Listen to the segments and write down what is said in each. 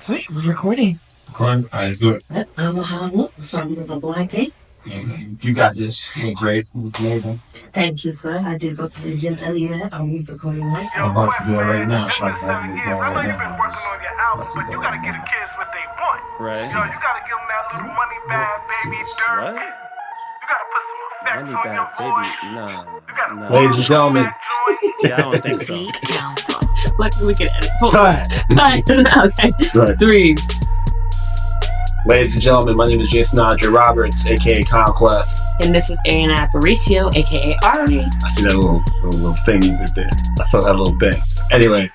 Wait, we're recording. Recording? All right, good. I don't know how I look. Something with a blind date. You got this. You're great. Amazing. Thank you, sir. I did go to the gym earlier. Are we recording right? I'm about to do it right now. So I can have you I go know right you've been now. working on your album, but you gotta give the kids what they want. Right. You know, you gotta give them that little money bag, baby, dirt. What? You gotta put some effects Money on bag, your baby. voice. Nah. You gotta Nah. Ladies and gentlemen. Yeah, I don't think so. Luckily we can edit. Cut. Okay. Right. 3. Ladies and gentlemen, my name is Jason Andre Roberts, aka Conquest. And this is Arianna Apparicio, aka Ari. I see that little thing you did there. I saw that little thing. Anyway,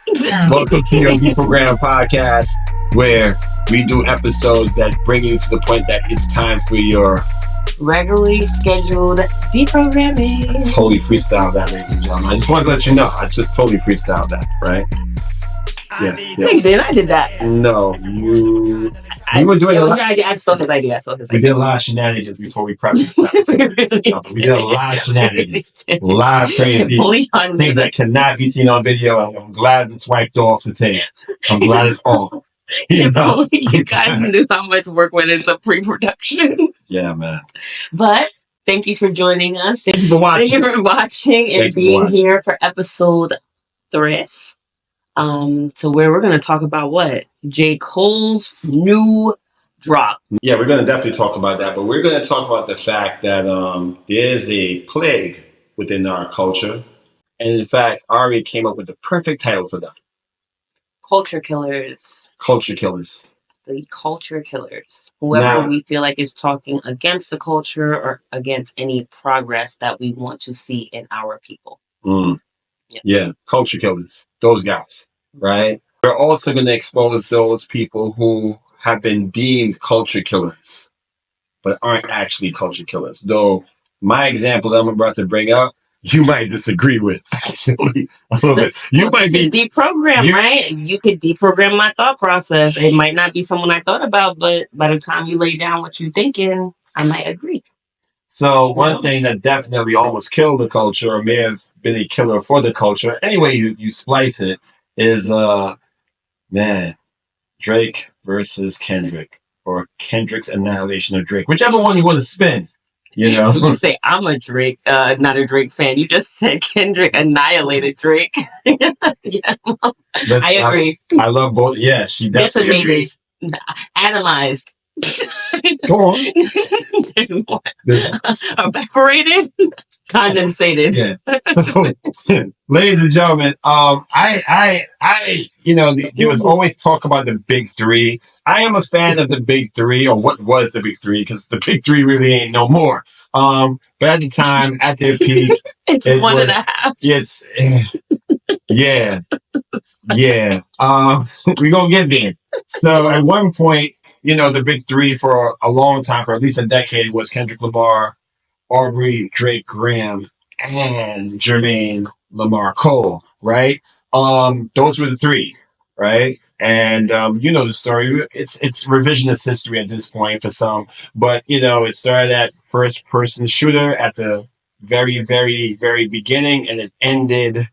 welcome to your Deprogrammed podcast, where we do episodes that bring you to the point that it's time for your Regularly scheduled deprogramming. totally freestyle that, ladies and gentlemen. I just wanted to let you know, I just totally freestyled that, right? Yeah. No, you didn't. I did that. No, you were doing It a was lot. your idea. I stole his idea. We did a lot of shenanigans before we prepped this episode. We did a lot of shenanigans. A lot of crazy things that cannot be seen on video. And I'm glad it's wiped off the tape. I'm glad it's off. If only you guys knew how much work went into pre-production. Yeah, man. But thank you for joining us. Thank you for watching. Thank you for watching and being here for episode 3. To where we're going to talk about what? J. Cole's new drop. Yeah, we're going to definitely talk about that. But we're going to talk about the fact that there's a plague within our culture. And in fact, Ari came up with the perfect title for them. Culture killers. Culture killers. The culture killers. Whoever we feel like is talking against the culture or against any progress that we want to see in our people. Yeah, culture killers. Those guys, right? We're also going to expose those people who have been deemed culture killers, but aren't actually culture killers. Though my example that I'm about to bring up, you might disagree with, actually, a little bit. You might be deprogrammed, right? You could deprogram my thought process. It might not be someone I thought about, but by the time you lay down what you're thinking, I might agree. So one thing that definitely almost killed the culture, or may have been a killer for the culture, anyway you splice it, is Drake versus Kendrick, or Kendrick's annihilation of Drake, whichever one you want to spin. You know, you can say I'm a Drake, not a Drake fan. You just said Kendrick annihilated Drake. Yeah, I agree. I love both. Yeah, she definitely agrees. Atomized. Go on. Evaporated, condensated. Yeah. So, ladies and gentlemen, there was always talk about the big three. I am a fan of the big three, or what was the big three, because the big three really ain't no more. But at the time, at their peak, it's 1.5. It's yeah. We gonna get there. So at one point, the big three for a long time, for at least a decade, was Kendrick Lamar, Aubrey, Drake Graham, and Jermaine Lamar Cole, right? Those were the three, right? And the story. It's revisionist history at this point for some, but it started at first person shooter at the very, very, very beginning, and it ended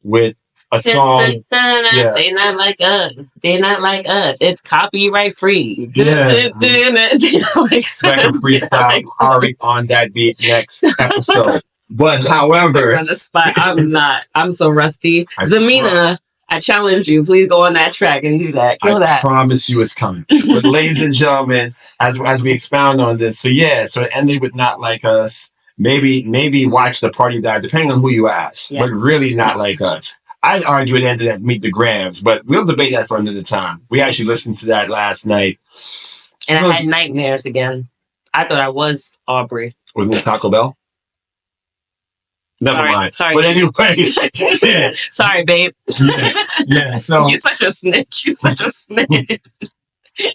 with a song. Yes. They not like us. They not like us. It's copyright free. Yeah. Expect a freestyle Ari on that beat next episode. But however, on the spot, I'm not. I'm so rusty. Zamina, I challenge you. Please go on that track and do that. Kill that. I promise you it's coming. But ladies and gentlemen, as we expound on this, so it ended with Not Like Us. Maybe Watch the Party Die, depending on who you ask. Yes. But really Not Like Us. I'd argue it ended at Meet the Grams, but we'll debate that for another time. We actually listened to that last night. And I had nightmares again. I thought I was Aubrey. Wasn't it Taco Bell? Never mind. Sorry. But anyway. Yeah. Sorry, babe. Yeah. So you're such a snitch.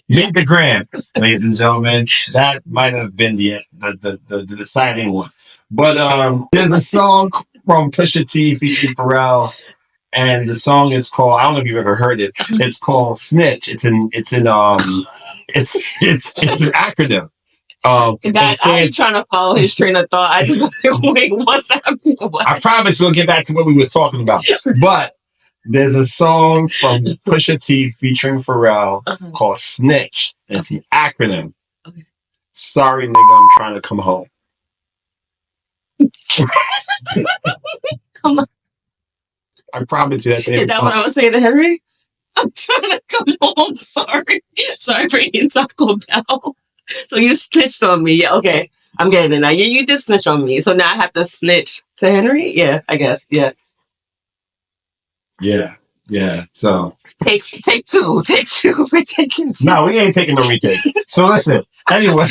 Meet the Grams, ladies and gentlemen. That might have been the deciding one. But there's a song from Pusha T featuring Pharrell. And the song is called, I don't know if you've ever heard it. It's called Snitch. It's an acronym. Guys, I'm trying to follow his train of thought. I just wait, what's happening? I promise we'll get back to what we was talking about. But There's a song from Pusha T featuring Pharrell called Snitch. And it's an acronym. Okay. Sorry, nigga, I'm trying to come home. Come on. I promise you that's Is that what I was saying to Henry? I'm trying to come home. Sorry for eating Taco Bell. So you snitched on me. Yeah, okay. I'm getting it now. Yeah, you did snitch on me. So now I have to snitch to Henry? Yeah, I guess. Yeah. Yeah. So take two. Take two. We're taking two. No, we ain't taking no retakes. So listen, anyway.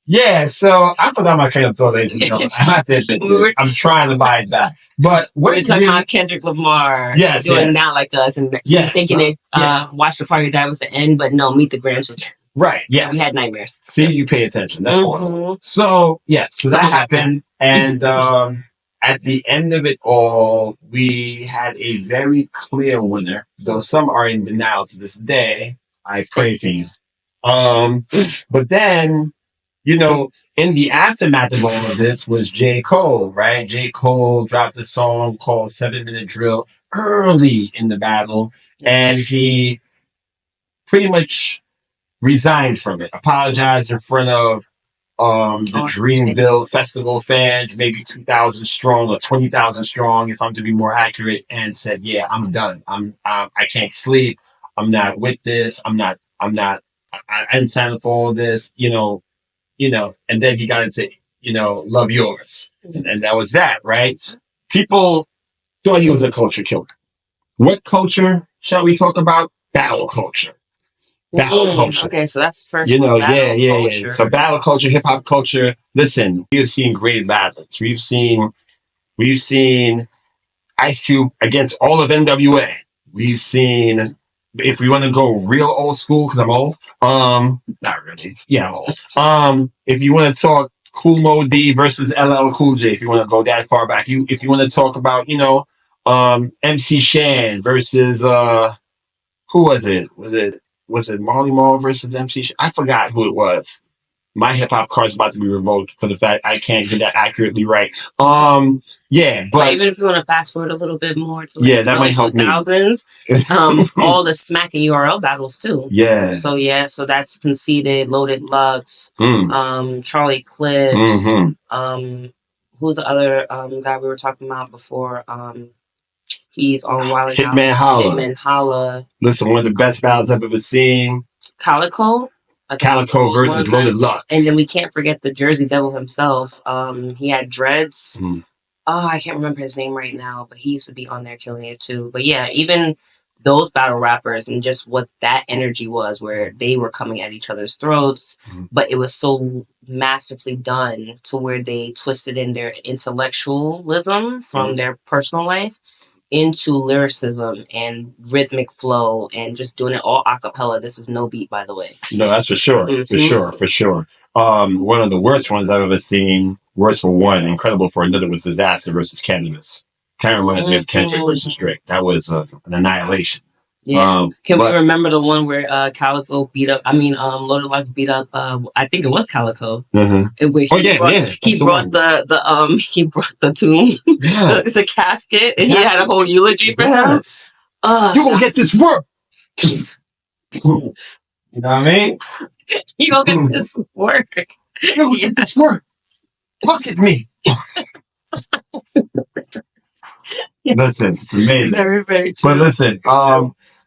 Yeah, so I forgot my train of thought, ladies and gentlemen. I have to admit this. I'm trying to buy it back. But what we're talking about Kendrick Lamar doing Not Like Us and thinking Watch the Party Die was the end, but no, Meet the Grams was there. Right, yes. We had nightmares. See, you pay attention. That's awesome. So, yes, so that happened. And at the end of it all, we had a very clear winner, though some are in denial to this day. I pray for you. But then, you know, in the aftermath of all of this was J. Cole, right? J. Cole dropped a song called 7 Minute Drill early in the battle, and he pretty much resigned from it, apologized in front of the Dreamville Festival fans, maybe 2,000 strong or 20,000 strong, if I'm to be more accurate, and said, yeah, I'm done. I can't sleep. I'm not with this. I didn't sign up for all this, you know, and then he got into, Love Yours. And that was that, right? People thought he was a culture killer. What culture shall we talk about? Battle culture. Battle culture. Okay, so that's the first culture. So battle culture, hip hop culture. Listen, we have seen great battles. We've seen Ice Cube against all of NWA. We've seen, if we want to go real old school, because I'm old, not really. Yeah, I'm old. If you want to talk Kool Moe Dee versus LL Cool J, if you want to go that far back, if you want to talk about, MC Shan versus who was it? Was it Marley Marl versus MC Shan? I forgot who it was. My hip hop card's about to be revoked for the fact I can't get that accurately right. But even if you want to fast forward a little bit more to that might help 2000s, all the Smack and URL battles too. Yeah. So that's Conceited, Loaded Lux, Charlie Clips. Who's the other guy we were talking about before? He's on Wild Hitman Holla. Listen, one of the best battles I've ever seen. Calico versus Loaded Lux. And then we can't forget the Jersey Devil himself. He had dreads. I can't remember his name right now, but he used to be on there killing it too. But yeah, even those battle rappers and just what that energy was, where they were coming at each other's throats, but it was so masterfully done to where they twisted in their intellectualism from their personal life into lyricism and rhythmic flow and just doing it all a cappella. This is no beat, by the way. No, that's for sure. For sure. One of the worst ones I've ever seen, worst for one, incredible for another, was Disaster versus Cannabis. Kind of reminds me of Kendrick versus Drake. That was an annihilation. Yeah. We remember the one where Calico beat up? Loaded Lux beat up. I think it was Calico. He brought the tomb, the casket, and he had a whole eulogy for him. You gonna get this work? You know what I mean? You gonna get this work? You gonna get this work? Look at me. Listen, it's amazing. Very, very true. But listen,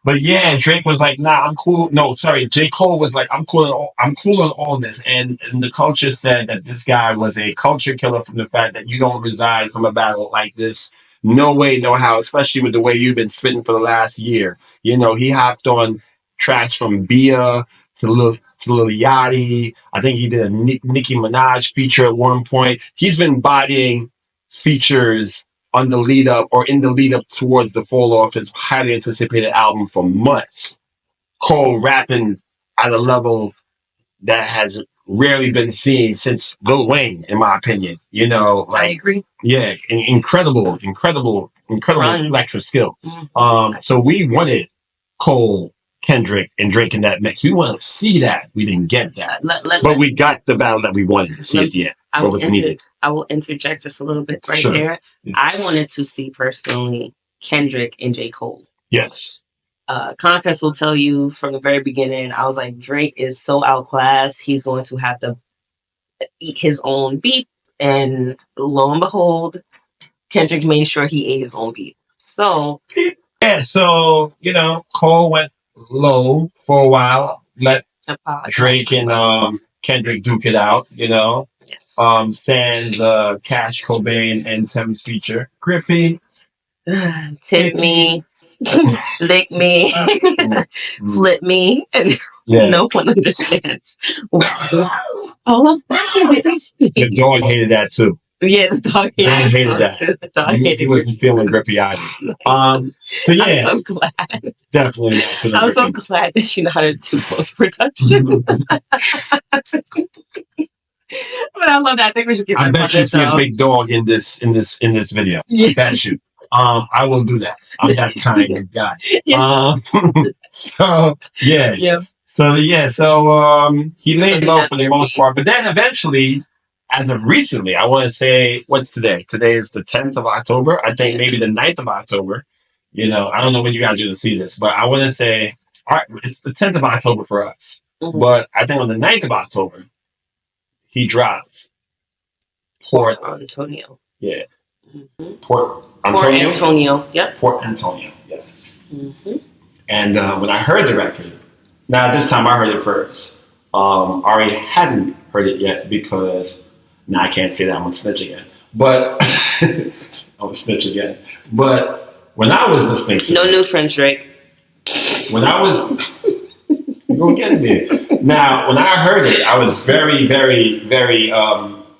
but yeah, Drake was like, nah, I'm cool. No, sorry, J. Cole was like, I'm cool on all this. And the culture said that this guy was a culture killer from the fact that you don't reside from a battle like this. No way, no how, especially with the way you've been spitting for the last year. He hopped on tracks from Bia to Lil Yachty. I think he did a Nicki Minaj feature at one point. He's been bodying features in the lead up towards the fall off his highly anticipated album for months. Cole rapping at a level that has rarely been seen since Lil Wayne, in my opinion. I agree. Yeah, incredible flex of skill. So we wanted Cole, Kendrick, and Drake in that mix. We wanted to see that. We didn't get that. But we got the battle that we wanted to see at the end. What was needed. I will interject just a little bit there. I wanted to see personally Kendrick and J. Cole. Yes. Conquest will tell you from the very beginning, I was like, Drake is so outclassed, he's going to have to eat his own beat. And lo and behold, Kendrick made sure he ate his own beat. So, yeah, so, Cole went low for a while, let Drake and Kendrick duke it out, Yes. Sans Cash Cobain and Thames feature. Grippy. Tip me, lick me, flip me, and no one understands. The dog hated that too. Yeah, the dog hated that. The dog hated he wasn't feeling Grippy either. So yeah, I'm so glad. Definitely. I'm so glad that you know how to do post production. But I love that. I think we should get. I bet you see a big dog in this video. Yeah. I bet you. I will do that. I'm that kind of guy. Yeah. So yeah. Yeah. So yeah. So he laid low for the most part, but then eventually, as of recently, I want to say, what's today? Today is the 10th of October. I think maybe the 9th of October. I don't know when you guys are going to see this, but I want to say, all right, it's the 10th of October for us. Mm-hmm. But I think on the 9th of October, he dropped Port Antonio. Yeah. Mm-hmm. Port Antonio. Yep. Port Antonio. Yes. Mm-hmm. And when I heard the record, now this time I heard it first. Ari hadn't heard it yet because I can't say that, I'm gonna snitch again. But I'm gonna snitch again. But when I was listening to no new friends, Drake. When I was you're gonna get there. Now, when I heard it, I was very, very, very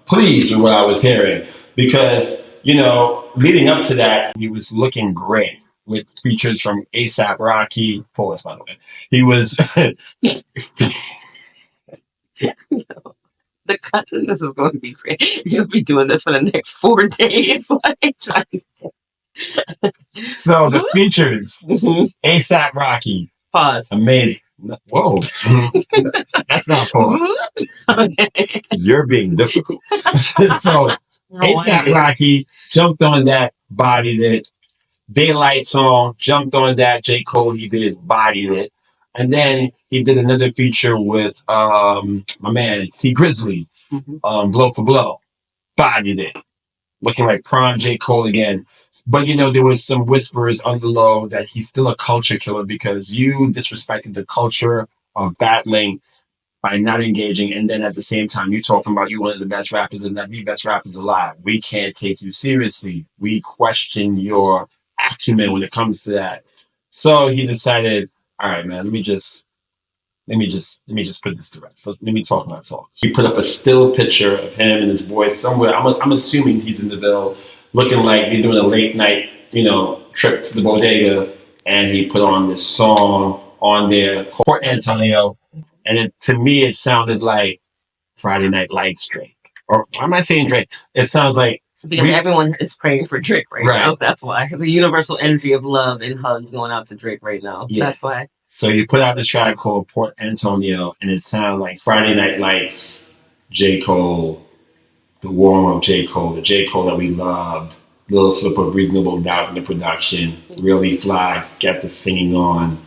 pleased with what I was hearing because, leading up to that, he was looking great with features from A$AP Rocky. Pause, by the way. He was. The content, this is going to be great. You'll be doing this for the next 4 days. So the features, A$AP Rocky. Pause. Amazing. Whoa. That's not pause. Okay. You're being difficult. So A$AP Rocky jumped on that, bodied it. Daylight song, jumped on that. J. Cole, he did, bodied it. And then he did another feature with my man T Grizzly, Blow for Blow, bodied it. Looking like prime J. Cole again. But there was some whispers on the low that he's still a culture killer because you disrespected the culture of battling by not engaging, and then at the same time you talking about you one of the best rappers and that the best rappers alive. We can't take you seriously. We question your acumen when it comes to that. So he decided, all right, man, let me just put this to rest. Let me talk my talk. He put up a still picture of him and his voice somewhere. I'm assuming he's in the Ville, looking like he's doing a late night, trip to the bodega, and he put on this song on there, Port Antonio, and to me it sounded like Friday Night Lights Drake. Or why am I saying Drake? It sounds like because everyone is praying for Drake right now. That's why. It's a universal energy of love and hugs going out to Drake right now. Yeah. That's why. So you put out this track called Port Antonio, and it sounded like Friday Night Lights, J. Cole, the warm-up J. Cole, the J. Cole that we loved, little flip of Reasonable Doubt in the production, really fly, got the singing on,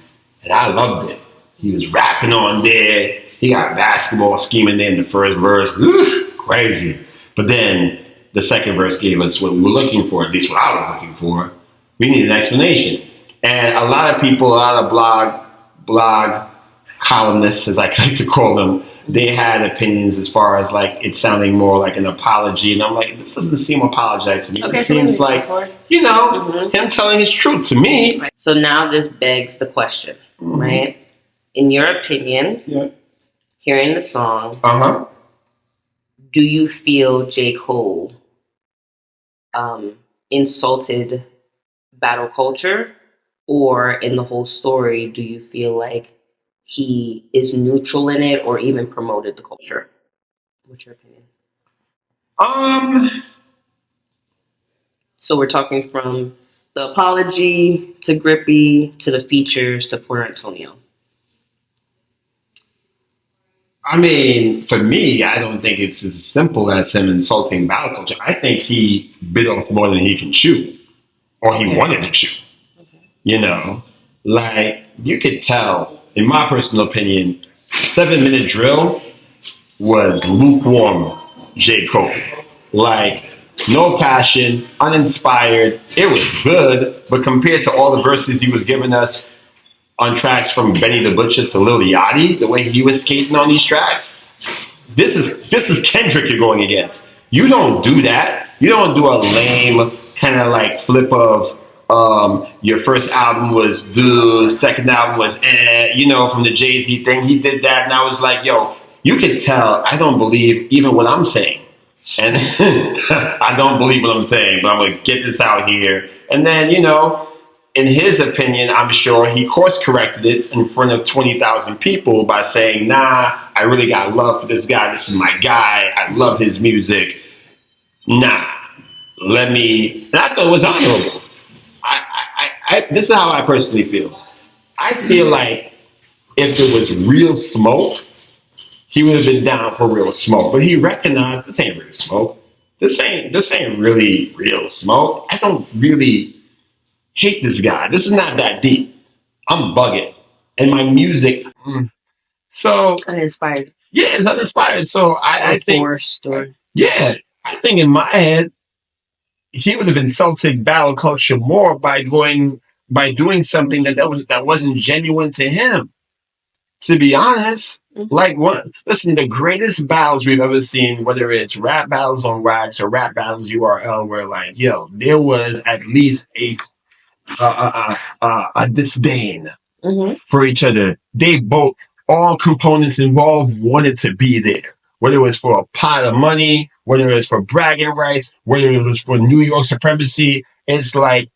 and I loved it. He was rapping on there. He got basketball scheming there in the first verse. Woo, crazy. But then the second verse gave us what we were looking for, at least what I was looking for. We need an explanation. And a lot of people, a lot of blog columnists, as I like to call them, they had opinions as far as like it sounding more like an apology. And I'm like, this doesn't seem apologetic to me. Okay, it seems like, him telling his truth to me. Right. So now this begs the question, right? In your opinion, hearing the song, do you feel J. Cole insulted battle culture? Or in the whole story, do you feel like he is neutral in it or even promoted the culture? What's your opinion? So we're talking from the apology to Grippy to the features to Port Antonio. I mean, for me, I don't think it's as simple as him insulting battle culture. I think he bit off more than he can chew, or he wanted to chew. You know, like you could tell, in my personal opinion, 7 Minute Drill was lukewarm J. Cole. Like, no passion, uninspired. It was good, but compared to all the verses he was giving us on tracks from Benny the Butcher to Lil Yachty, the way he was skating on these tracks, this is Kendrick you're going against. You don't do that. You don't do a lame kind of like flip of your first album was do, second album was from the Jay-Z thing. He did that, and I was like, yo, you can tell I don't believe even what I'm saying. And I don't believe what I'm saying, but I'm gonna get this out here. And then, in his opinion, I'm sure he course corrected it in front of 20,000 people by saying, nah, I really got love for this guy. This is my guy. I love his music. Nah, and I thought it was honorable. This is how I personally feel. I feel like if it was real smoke, he would have been down for real smoke. But he recognized this ain't real smoke. This ain't really real smoke. I don't really hate this guy. This is not that deep. I'm bugging. And my music, so uninspired. Yeah, it's uninspired. So I think, forced or I think in my head, he would have insulted battle culture more by doing something that wasn't genuine to him. To be honest, like what? Listen, the greatest battles we've ever seen, whether it's rap battles on Wax or rap battles URL, where like, there was at least a disdain for each other. They both, all components involved, wanted to be there. Whether it was for a pot of money, whether it was for bragging rights, whether it was for New York supremacy, it's like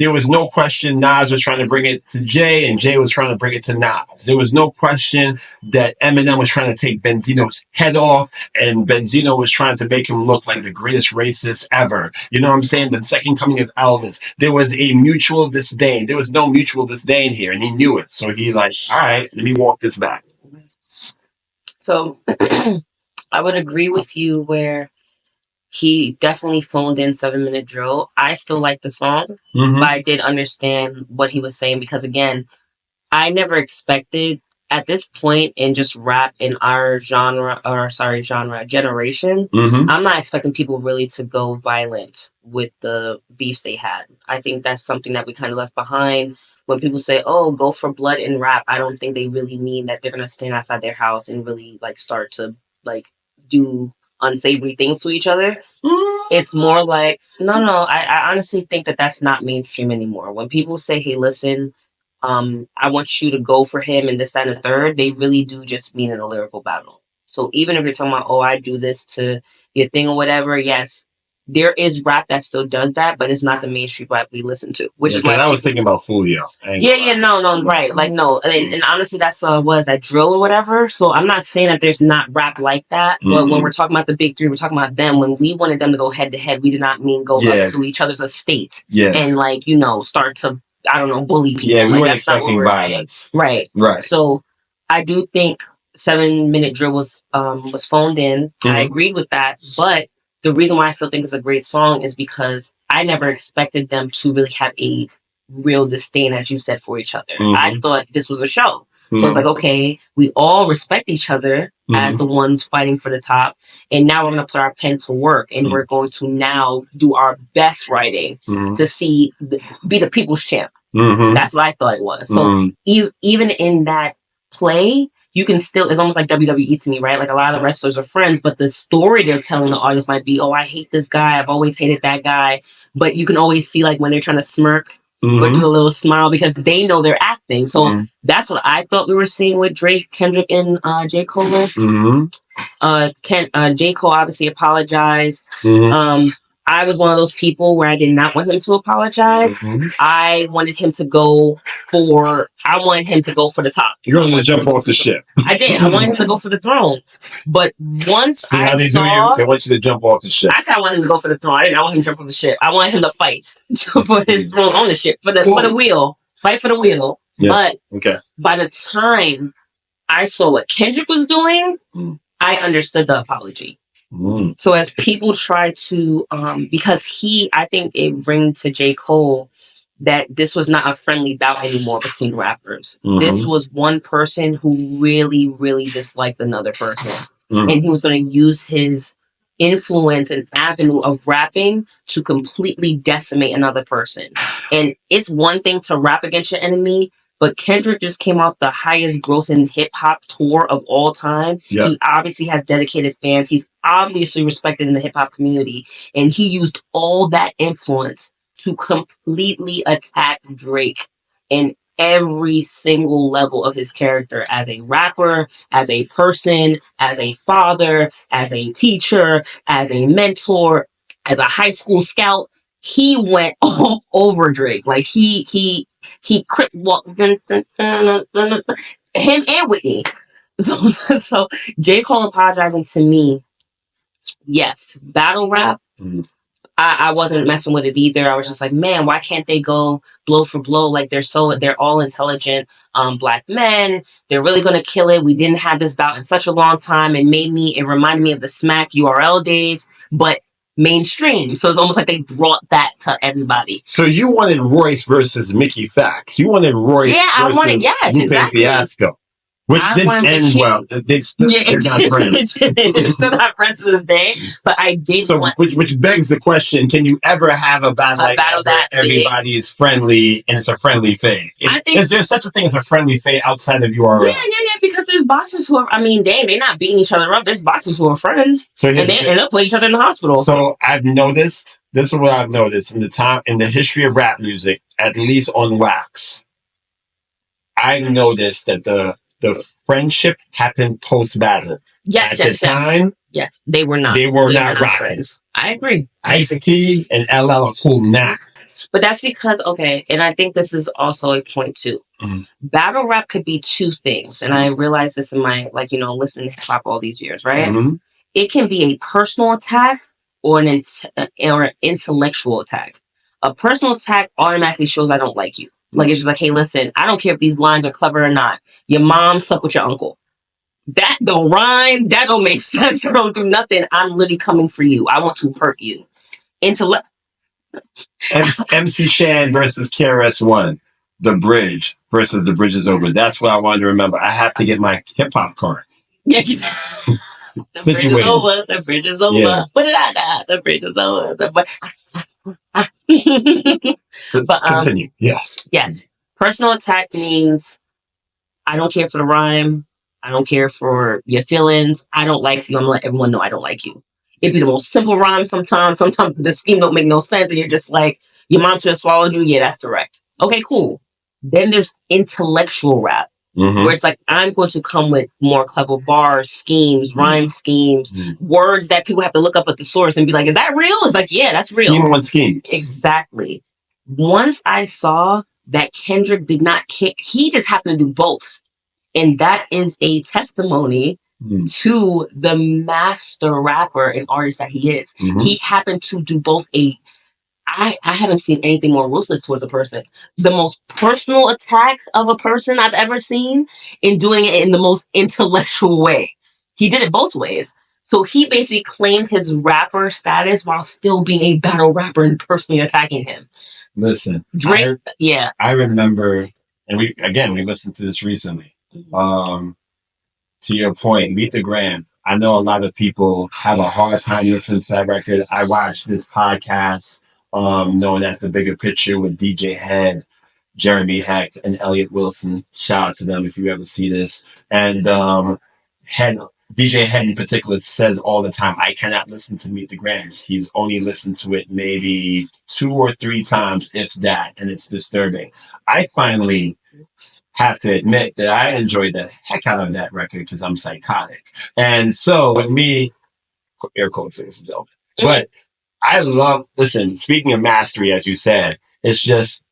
there was no question Nas was trying to bring it to Jay, and Jay was trying to bring it to Nas. There was no question that Eminem was trying to take Benzino's head off, and Benzino was trying to make him look like the greatest racist ever. You know what I'm saying? The second coming of Elvis. There was a mutual disdain. There was no mutual disdain here, and he knew it. So he like, all right, let me walk this back. So I would agree with you where he definitely phoned in 7 Minute Drill. I still like the song, but I did understand what he was saying because, again, I never expected at this point in just rap in our generation, I'm not expecting people really to go violent with the beefs they had. I think that's something that we kind of left behind. When people say, oh, go for blood in rap, I don't think they really mean that they're going to stand outside their house and really like start to like do unsavory things to each other. It's more like, no, I honestly think that that's not mainstream anymore. When people say, hey, listen, I want you to go for him and this, that, and the third, they really do just mean in a lyrical battle. So even if you're talking about, oh, I do this to your thing or whatever, yes, there is rap that still does that, but it's not the mainstream rap we listen to. Which is why I was thinking about Fulio. No, right. Like, no. And honestly, that's that drill or whatever. So I'm not saying that there's not rap like that, but when we're talking about the big three, we're talking about them. When we wanted them to go head to head, we did not mean go up to each other's estate and like, start to, I don't know, bully people. Yeah, we like, weren't expecting violence. Right. So I do think 7 Minute Drill was phoned in. I agreed with that, but the reason why I still think it's a great song is because I never expected them to really have a real disdain, as you said, for each other. I thought this was a show. So it's like, okay, we all respect each other as the ones fighting for the top. And now we're going to put our pen to work and we're going to now do our best writing to be the people's champ. That's what I thought it was. So even in that play, you can still, it's almost like WWE to me, right? Like a lot of the wrestlers are friends, but the story they're telling the audience might be, oh, I hate this guy. I've always hated that guy. But you can always see like when they're trying to smirk or do a little smile because they know they're acting. So that's what I thought we were seeing with Drake, Kendrick, and J. Cole. J. Cole obviously apologized. I was one of those people where I did not want him to apologize. I wanted him to go for the top. You're going to jump off the ship. I did. I wanted him to go for the throne. But once See how they do you? They want you to jump off the ship. I said I wanted him to go for the throne. I didn't want him to jump off the ship. I wanted him to fight for his throne on the ship, for the wheel. Fight for the wheel. Yeah. But by the time I saw what Kendrick was doing, I understood the apology. So as people try to, because I think it rang to J. Cole that this was not a friendly bout anymore between rappers. This was one person who really, really disliked another person. And he was going to use his influence and avenue of rapping to completely decimate another person. And it's one thing to rap against your enemy, but Kendrick just came off the highest grossing hip hop tour of all time. Yep. He obviously has dedicated fans. He's obviously respected in the hip hop community. And he used all that influence to completely attack Drake in every single level of his character as a rapper, as a person, as a father, as a teacher, as a mentor, as a high school scout. He went all over Drake. Like he crip walked him and Whitney. So J. Cole apologizing to me, yes, battle rap. I wasn't messing with it either. I was just like, man, why can't they go blow for blow? Like they're all intelligent black men. They're really gonna kill it. We didn't have this bout in such a long time. It reminded me of the Smack URL days, but mainstream. So it's almost like they brought that to everybody. So you wanted Royce versus Mickey Fax. You wanted Royce versus Lupe Fiasco. Which didn't end well. They're not friends. They're still not friends to this day. But I did which begs the question, can you ever have a battle like that where everybody is friendly and it's a friendly fade? Is there such a thing as a friendly fade outside of URL? Yeah, because there's boxers who are, they're not beating each other up. There's boxers who are friends. So and they end up with each other in the hospital. So I've noticed, this is what I've noticed in the history of rap music, at least on wax. I've noticed that the friendship happened post-battle. Yes, At the time, yes, they were not. They were not rocking. Friends. I agree. Ice-T and LL are cool now. But that's because, and I think this is also a point too. Battle rap could be two things. And I realized this in my, listening to hip hop all these years, right? It can be a personal attack or an intellectual attack. A personal attack automatically shows I don't like you. Like, it's just like, hey, listen, I don't care if these lines are clever or not. Your mom slept with your uncle. That don't rhyme. That don't make sense. That don't do nothing. I'm literally coming for you. I want to hurt you. MC Shan versus KRS-One. The Bridge versus The Bridge is Over. That's what I wanted to remember. I have to get my hip-hop card. Yeah, the bridge is over. The bridge is over. Yeah. The bridge is over. But continue. Yes. Personal attack means I don't care for the rhyme. I don't care for your feelings. I don't like you. I'm gonna let everyone know I don't like you. It'd be the most simple rhyme sometimes. Sometimes the scheme don't make no sense, and you're just like, your mom should have swallowed you. Yeah, that's direct. Okay, cool. Then there's intellectual rap. Where it's like, I'm going to come with more clever bars, schemes, rhyme schemes, words that people have to look up at the source and be like, is that real? It's like, yeah, that's real. Scheme on schemes. Exactly. Once I saw that Kendrick did not care, he just happened to do both. And that is a testimony to the master rapper and artist that he is. He happened to do both I haven't seen anything more ruthless towards a person. The most personal attack of a person I've ever seen, in doing it in the most intellectual way. He did it both ways. So he basically claimed his rapper status while still being a battle rapper and personally attacking him. Listen, Drake, I remember, and we listened to this recently. To your point, Meet the Gram. I know a lot of people have a hard time listening to that record. I watched this podcast known as The Bigger Picture with DJ Head, Jeremy Hecht, and Elliot Wilson. Shout out to them if you ever see this. And DJ Head in particular says all the time, I cannot listen to Meet the Grams. He's only listened to it maybe 2 or 3 times, if that, and it's disturbing. I finally have to admit that I enjoyed the heck out of that record because I'm psychotic. And so with me, air quotes, ladies and gentlemen, but I speaking of mastery, as you said, it's just,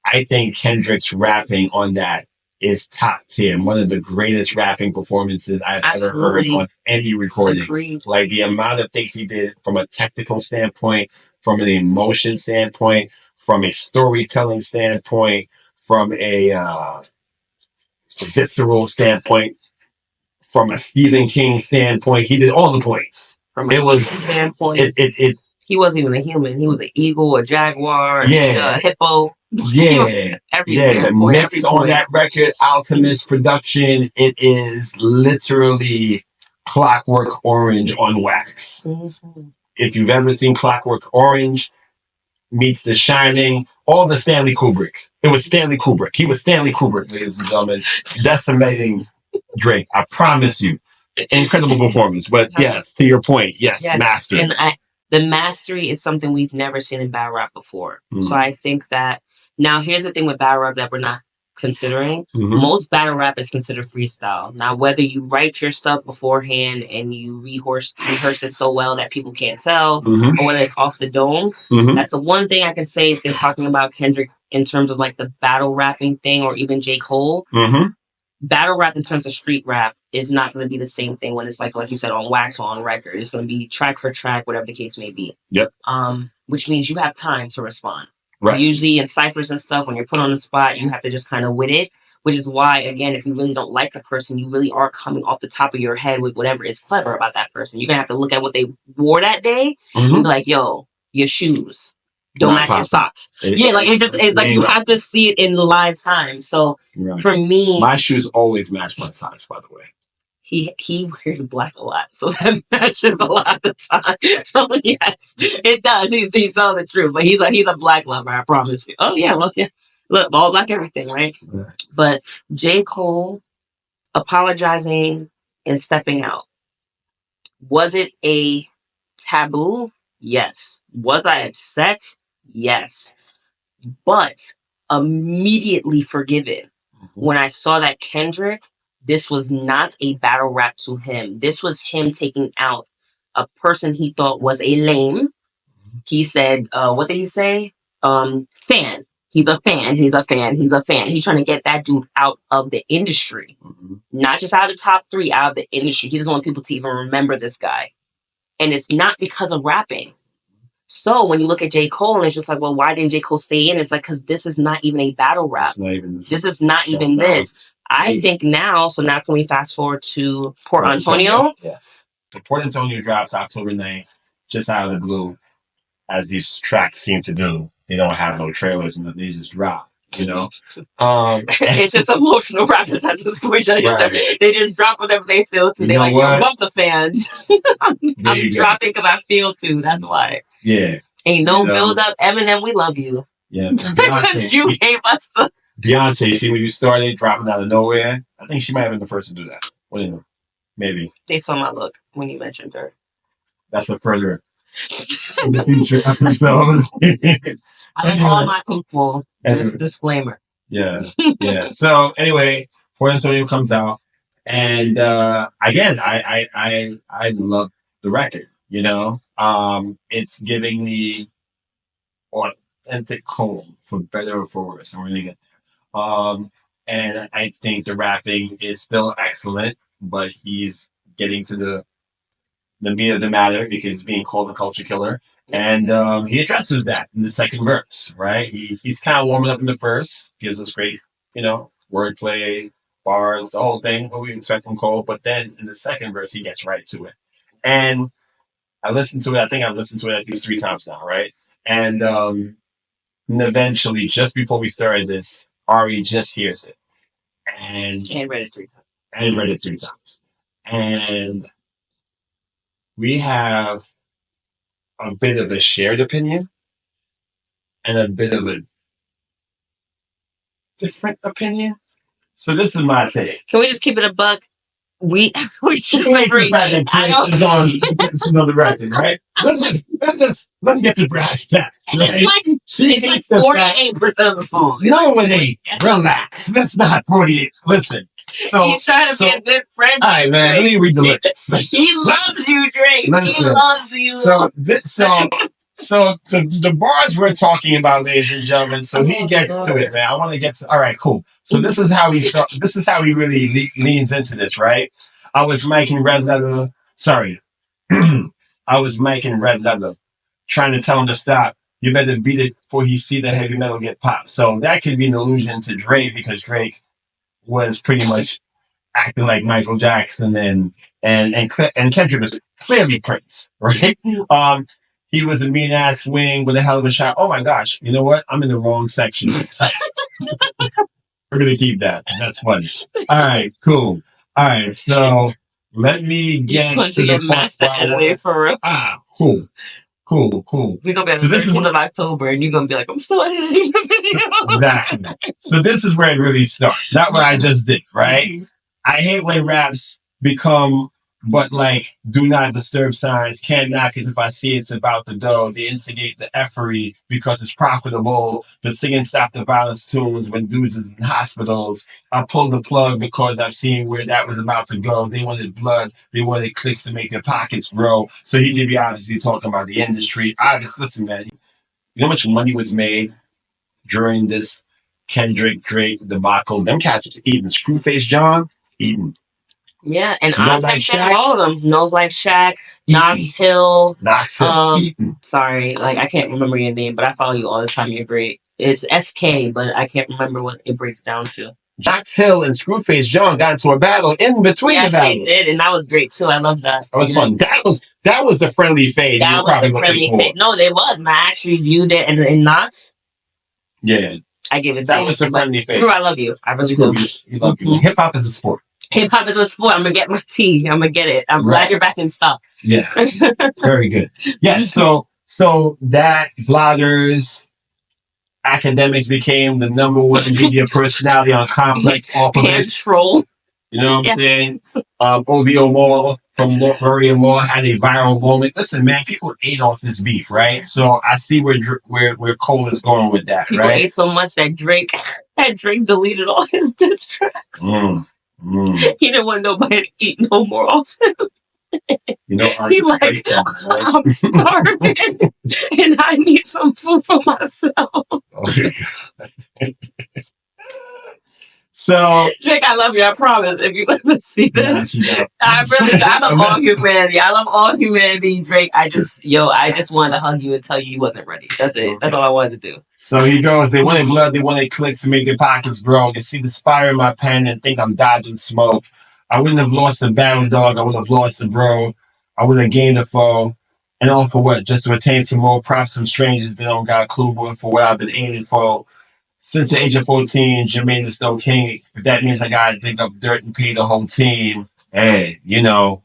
I think Kendrick's rapping on that is top tier. One of the greatest rapping performances I've ever heard on any recording. Agreed. Like the amount of things he did from a technical standpoint, from an emotion standpoint, from a storytelling standpoint, from a visceral standpoint, from a Stephen King standpoint. He did all the points. From a standpoint, he wasn't even a human. He was an eagle, a jaguar, a hippo. Yeah. The mix on that record, Alchemist production, it is literally Clockwork Orange on wax. Mm-hmm. If you've ever seen Clockwork Orange meets The Shining, all the Stanley Kubricks. It was Stanley Kubrick. He was Stanley Kubrick, ladies and gentlemen. Decimating Drake. I promise you. Incredible performance. But yes, to your point, yes. Mastery. And the mastery is something we've never seen in battle rap before. Mm-hmm. So I think that now here's the thing with battle rap that we're not considering. Mm-hmm. Most battle rap is considered freestyle. Now, whether you write your stuff beforehand and you rehearse it so well that people can't tell, mm-hmm. or whether it's off the dome, mm-hmm. that's the one thing I can say if they're talking about Kendrick in terms of like the battle rapping thing, or even J. Cole. Mm-hmm. Battle rap in terms of street rap is not going to be the same thing when it's like you said, on wax or on record. It's going to be track for track, whatever the case may be. Yep. Which means you have time to respond. Right. Usually in ciphers and stuff, when you're put on the spot, you have to just kind of wit it, which is why, again, if you really don't like the person, you really are coming off the top of your head with whatever is clever about that person. You're going to have to look at what they wore that day, mm-hmm. and be like, yo, your shoes don't match your socks. It's like you have to see it in live time. So for me, my shoes always match my socks, by the way. He wears black a lot, so that matches a lot of the time. So yes, it does. He's telling the truth, but he's a black lover, I promise you. Oh yeah, well yeah, look, all black everything, right? Yeah. But J. Cole apologizing and stepping out, was it a taboo? Yes. Was I upset? Yes. But immediately forgiven when I saw that Kendrick, this was not a battle rap to him. This was him taking out a person he thought was a lame. He said, what did he say? Fan. He's a fan. He's a fan. He's a fan. He's trying to get that dude out of the industry. Mm-hmm. Not just out of the top 3, out of the industry. He doesn't want people to even remember this guy. And it's not because of rapping. So when you look at J. Cole and it's just like, well, why didn't J. Cole stay in? It's like, because this is not even a battle rap. This is not even this. I think now, so now can we fast forward to Port Antonio? Yes. So Port Antonio drops October 9th, just out of the blue, as these tracks seem to do. They don't have no trailers and they just drop, you know? It's just emotional rappers at this point. Right. They just drop whatever they feel to. They're like, yo, bump the fans. I'm dropping because I feel to. That's why. Yeah. Ain't no build up. Eminem, we love you. Yeah. You gave us the... Beyonce, see, when you started dropping out of nowhere, I think she might have been the first to do that. Well, you know, maybe. They saw my look when you mentioned her. That's a further in the future episode. I call my people. Just disclaimer. Yeah. So anyway, Port Antonio comes out, and again, I love the record. You know, it's giving me authentic Cole, for better or for worse. I'm really get there. And I think the rapping is still excellent, but he's getting to the meat of the matter because he's being called a culture killer. And he addresses that in the second verse, right? He's kind of warming up in the first, gives us great, you know, wordplay, bars, the whole thing, what we expect from Cole. But then in the second verse, he gets right to it. And I listened to it. I think I've listened to it at least 3 times now, right? And eventually, just before we started this, Ari just hears it. And read it 3 times. And read it 3 times. And we have a bit of a shared opinion and a bit of a different opinion. So this is my take. Can we just keep it a buck? We disagree. She's on the record, right? Let's get to brass tacks, right? It's like 48% of the song. No, it ain't. Relax. That's not 48. Listen. So he's trying to be a good friend. All right, man. Let me read the lyrics. He loves you, Drake. He loves you. So the bars we're talking about, ladies and gentlemen. So he gets to it, man. I want to get to. All right, cool. So this is how he start. This is how he really leans into this, right? I was making red leather. Sorry, I was making red leather, trying to tell him to stop. You better beat it before he see the heavy metal get popped. So that could be an allusion to Drake because Drake was pretty much acting like Michael Jackson and Kendrick was clearly Prince, right? He was a mean ass wing with a hell of a shot. Oh my gosh! You know what? I'm in the wrong section. We're gonna keep that. That's funny. All right, cool. All right, so let me get to the master editor for real. Cool. We're gonna be on the 13th of October, and you're gonna be like, "I'm still editing the video." Exactly. So this is where it really starts. Not what I just did, right? I hate when raps become but like do not disturb signs, can't knock it if I see it's about the dough. They instigate the effery because it's profitable. The singing stop the violence tunes when dudes is in hospitals. I pulled the plug because I've seen where that was about to go. They wanted blood, they wanted clicks to make their pockets grow. So he could be obviously talking about the industry. Listen, man, you know how much money was made during this Kendrick Drake debacle? Them cats was eating. Screwface John, eating. Yeah, and I said all of them. Nose Like Shaq, Knox Hill. Sorry, like I can't remember your name, but I follow you all the time. You're great. It's FK, but I can't remember what it breaks down to. Knox Hill and Screwface John got into a battle in between the battle. Yes, they did, and that was great too. I love that. That was fun. That was a friendly fade. That was a friendly fade. No, it was. And I actually viewed it in Knox. Yeah, I gave it. That was a friendly fade. Screw, I love you. I really do. You love you. Hip hop is a sport. Hip hop is a sport. I'm gonna get my tea. I'm gonna get it. I'm glad you're back in stock. Yeah, very good. Yeah, so that bloggers, academics became the number one media personality on Complex off of it. Troll. You know what I'm saying? OVO Mall from Murray and Mall had a viral moment. Listen, man, people ate off this beef, right? So I see where Cole is going with that, people right? People ate so much that Drake deleted all his diss tracks. He didn't want nobody to eat no more off him. You know, he like, I'm starving and I need some food for myself. Oh my God. So Drake, I love you. I promise. If you ever see this, I love all humanity. I love all humanity, Drake. I just wanted to hug you and tell you wasn't ready. That's it. Okay. That's all I wanted to do. So he goes. They wanted blood. They wanted clicks to make their pockets grow. They see the fire in my pen and think I'm dodging smoke. I wouldn't have lost a battle dog. I would have lost a bro. I would have gained a foe. And all for what? Just to attain some more props from strangers that don't got a clue for what I've been aiming for. Since the age of 14, Jermaine is no king. If that means I gotta dig up dirt and pay the whole team, hey, you know,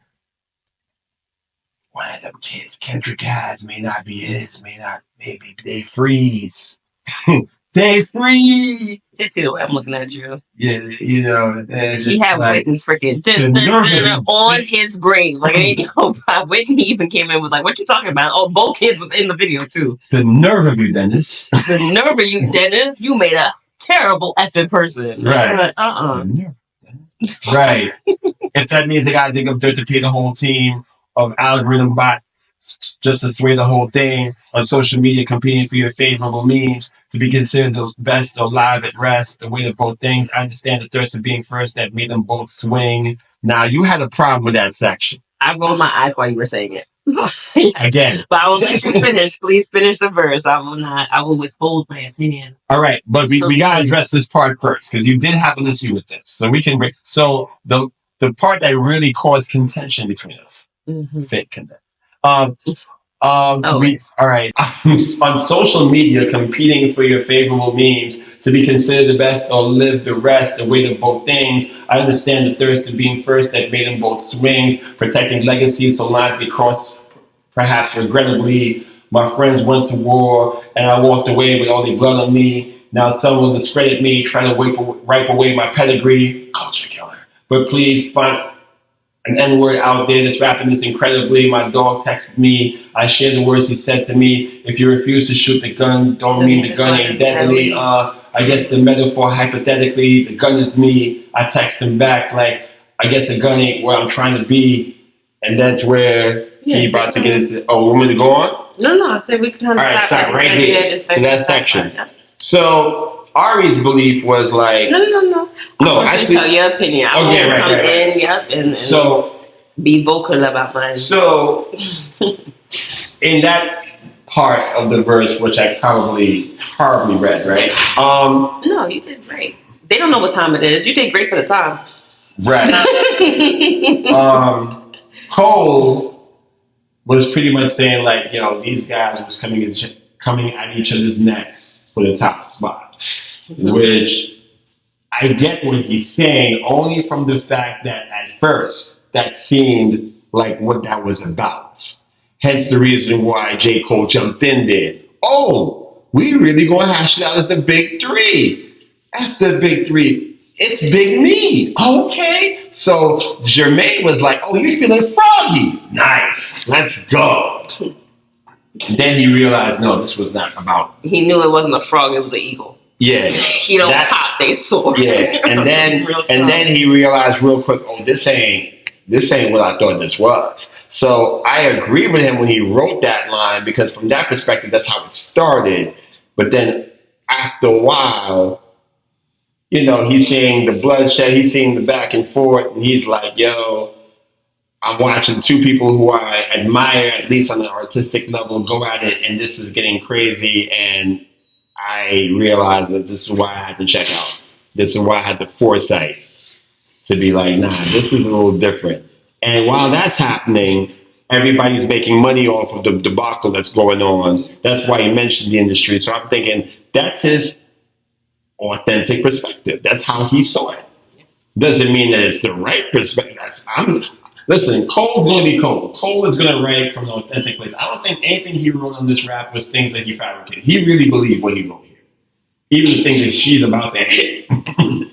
one of them kids Kendrick has may not be his, maybe they freeze. They freeze. You see the way I'm looking at you. Yeah, you know. He had like, Whitney freaking on his grave. Like, ain't no Whitney even came in with like, what you talking about? Oh, both kids was in the video too. The nerve of you, Dennis. The nerve of you, Dennis. You made a terrible effing person. Right. Right. If that means I gotta dig up dirt to pay the whole team of algorithm bots just to sway the whole thing on social media, competing for your favorable memes to be considered the best or live at rest, the way of both things. I understand the thirst of being first that made them both swing. Now, you had a problem with that section. I rolled my eyes while you were saying it. Again. But I will let you finish. Please finish the verse. I will withhold my opinion. All right, but we got to address this part first, because you did have an issue with this. So we can break. So the part that really caused contention between us. Fake content. All right. On social media, competing for your favorable memes to be considered the best or live the rest, the weight of both things. I understand the thirst of being first that made them both swings, protecting legacies so lines they cross, perhaps regrettably. My friends went to war and I walked away with all the blood on me. Now some will discredit me, trying to wipe away my pedigree. Culture killer. But please find an N-word out there that's rapping this incredibly. My dog texted me. I shared the words he said to me. If you refuse to shoot the gun, don't mean the gun ain't deadly. I guess the metaphor, hypothetically, the gun is me. I text him back like, I guess the gun ain't where I'm trying to be. And that's where he about to get into. Oh, want me to go on? No. I said we can kind of stop right here. So that section. So Ari's belief was like... No, actually... tell your opinion. I will come in, and so be vocal about mine. So, in that part of the verse, which I probably horribly read, right? No, you did great. They don't know what time it is. You did great for the time. Right. Cole was pretty much saying like, these guys was coming at each other's necks for the top spot, which I get what he's saying only from the fact that at first that seemed like what that was about. Hence the reason why J. Cole jumped in there. Oh, we really gonna hash it out as the big three. After the big three, it's Big Me. Okay. So Jermaine was like, oh, you're feeling froggy. Nice. Let's go. And then he realized, no, this was not about. He knew it wasn't a frog, it was an eagle. Yeah. You know, pop, they soar. Yeah. And then he realized real quick, oh, this ain't what I thought this was. So I agree with him when he wrote that line, because from that perspective, that's how it started. But then after a while, he's seeing the bloodshed, he's seeing the back and forth, and he's like, yo, I'm watching two people who I admire, at least on an artistic level, go at it, and this is getting crazy, and I realized that this is why I had to check out. This is why I had the foresight to be like, nah, this is a little different. And while that's happening, everybody's making money off of the debacle that's going on. That's why he mentioned the industry. So I'm thinking that's his authentic perspective. That's how he saw it. Doesn't mean that it's the right perspective. Listen, Cole's going to be Cole. Cole is going to write from an authentic place. I don't think anything he wrote on this rap was things that he fabricated. He really believed what he wrote here. Even the things that she's about to hit.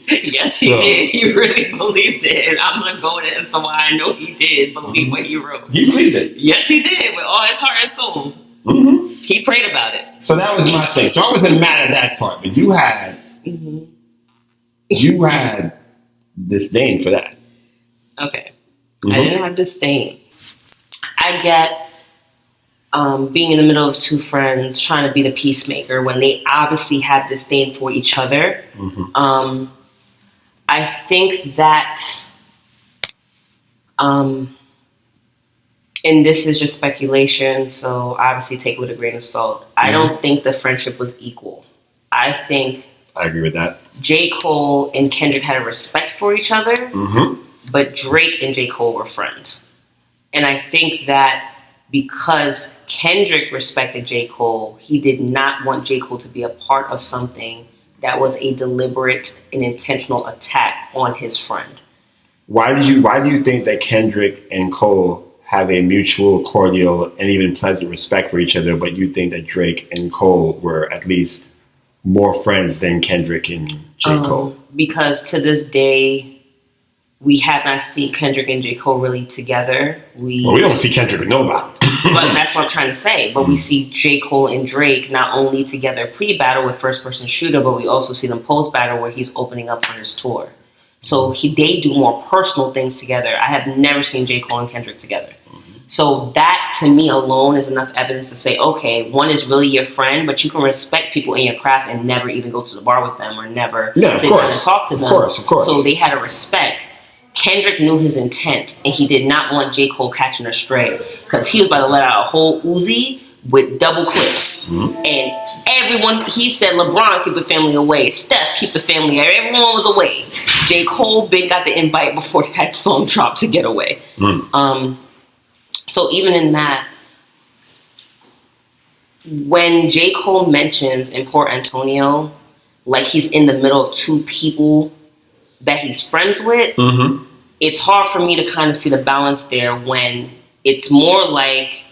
Yes, he did. He really believed it. And I'm going to go there as to why I know he did believe what he wrote. He believed it. Yes, he did. With all his heart and soul. Mm-hmm. He prayed about it. So that was my thing. So I wasn't mad at that part. But you had disdain for that. Okay. I didn't have disdain. I get being in the middle of two friends trying to be the peacemaker when they obviously have disdain for each other. I think that, and this is just speculation, so obviously take it with a grain of salt. I don't think the friendship was equal. I agree with that. J. Cole and Kendrick had a respect for each other, but Drake and J. Cole were friends. And I think that because Kendrick respected J. Cole, he did not want J. Cole to be a part of something that was a deliberate and intentional attack on his friend. Why do you think that Kendrick and Cole have a mutual, cordial, and even pleasant respect for each other, but you think that Drake and Cole were at least more friends than Kendrick and J. Cole? Because to this day, we have not seen Kendrick and J. Cole really together. We don't see Kendrick with nobody. But that's what I'm trying to say. But we see J. Cole and Drake not only together pre-battle with First Person Shooter, but we also see them post-battle where he's opening up for his tour. So they do more personal things together. I have never seen J. Cole and Kendrick together. So that, to me alone, is enough evidence to say, okay, one is really your friend, but you can respect people in your craft and never even go to the bar with them or never sit down and talk to them. Of course. So they had a respect. Kendrick knew his intent, and he did not want J. Cole catching a stray, because he was about to let out a whole Uzi with double clips. And everyone, he said, LeBron, keep the family away. Steph, keep the family away. Everyone was away. J. Cole got the invite before that song dropped to get away. So even in that, when J. Cole mentions in Port Antonio, like he's in the middle of two people that he's friends with, it's hard for me to kind of see the balance there when it's more like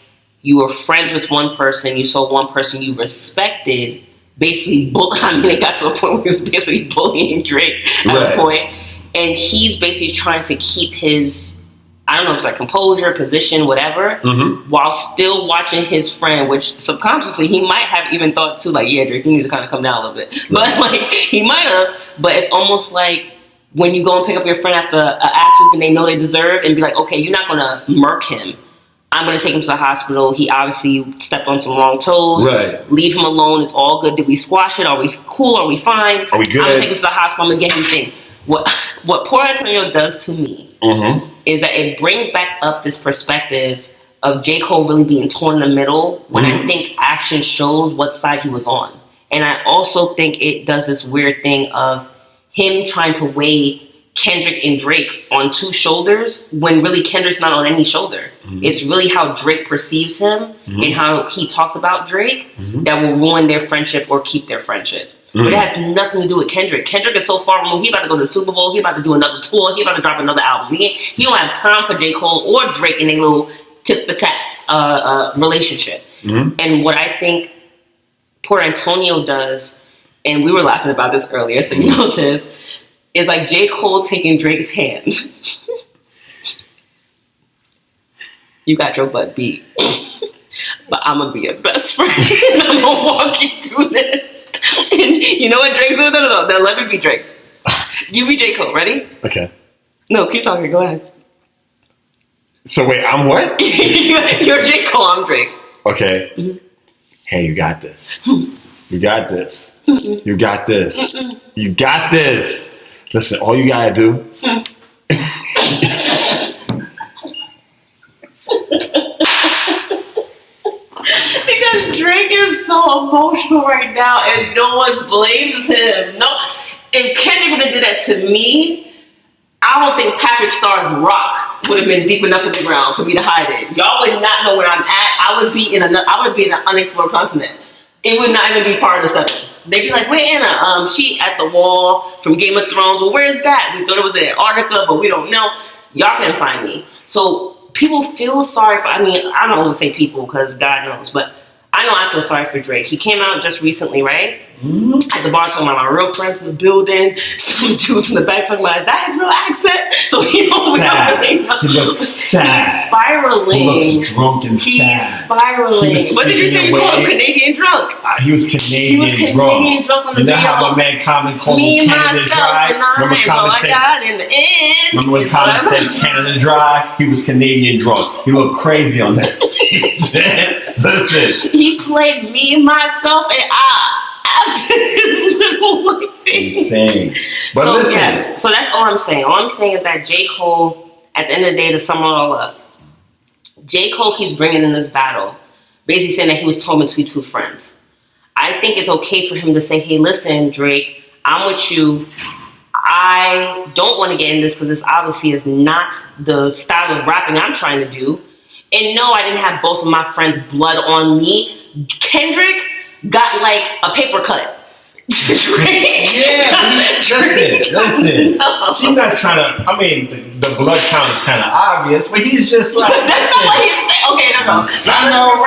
you were friends with one person, you saw one person you respected, basically, it got to a point where he was basically bullying Drake at a point, and he's basically trying to keep his, I don't know if it's like composure, position, whatever, while still watching his friend, which subconsciously he might have even thought too, like, yeah, Drake, you need to kind of come down a little bit. But like, he might have, but it's almost like when you go and pick up your friend after an ass whooping they know they deserve and be like, okay, you're not going to murk him. I'm going to take him to the hospital. He obviously stepped on some wrong toes. Leave him alone. It's all good. Did we squash it? Are we cool? Are we fine? Are we good? I'm going to take him to the hospital. I'm going to get him thing. What Port Antonio does to me is that it brings back up this perspective of J. Cole really being torn in the middle when I think action shows what side he was on. And I also think it does this weird thing of him trying to weigh Kendrick and Drake on two shoulders when really Kendrick's not on any shoulder. It's really how Drake perceives him and how he talks about Drake that will ruin their friendship or keep their friendship. But it has nothing to do with Kendrick. Kendrick is so far removed. He about to go to the Super Bowl. He about to do another tour. He about to drop another album. He don't have time for J. Cole or Drake in a little tit-for-tat relationship. And what I think Port Antonio does, and we were laughing about this earlier, so you know this, is like J. Cole taking Drake's hand. You got your butt beat. But I'm going to be your best friend. And I'm going to walk you through this. And you know what Drake's doing? No. Then let me be Drake. You be J. Cole. Ready? Okay. No, keep talking. Go ahead. So wait, I'm what? You're J. Cole. I'm Drake. Okay. Hey, you got this. You got this. You got this. You got this. Listen, all you got to do... Because Drake is so emotional right now and no one blames him. No, if Kendrick would have did that to me, I don't think Patrick Starr's rock would have been deep enough in the ground for me to hide it. Y'all would not know where I'm at. I would be in an unexplored continent. It would not even be part of the seven. They'd be like, where Anna? She at the wall from Game of Thrones. Well, where's that? We thought it was in Antarctica, but we don't know. Y'all can find me. So people feel sorry for, I don't want to say people because God knows, but I know I feel sorry for Drake. He came out just recently, right? At the bar talking about my real friends in the building. Some dudes in the back talking about, is that his real accent? So we don't really know. He looks sad. He's spiraling. He looks drunk and sad. He's spiraling. What did you say? You called him Canadian drunk? He was Canadian drunk. On the you know how my man Common called him Canada Dry? Remember Common said, in the end. Remember when Common said Canada Dry? He was Canadian drunk. He looked crazy on that stage. Listen. He played me, myself, and I. After his little like thing. Insane. But so, listen. Yes, so that's all I'm saying. All I'm saying is that J. Cole, at the end of the day, to sum it all up, J. Cole keeps bringing in this battle, basically saying that he was torn between two friends. I think it's okay for him to say, hey, listen, Drake, I'm with you. I don't want to get in this because this obviously is not the style of rapping I'm trying to do. And no, I didn't have both of my friends' blood on me. Kendrick got like a paper cut. Listen. No. He's not trying to, the blood count is kind of obvious, but he's just like... That's not what he's saying. Okay, no. I know.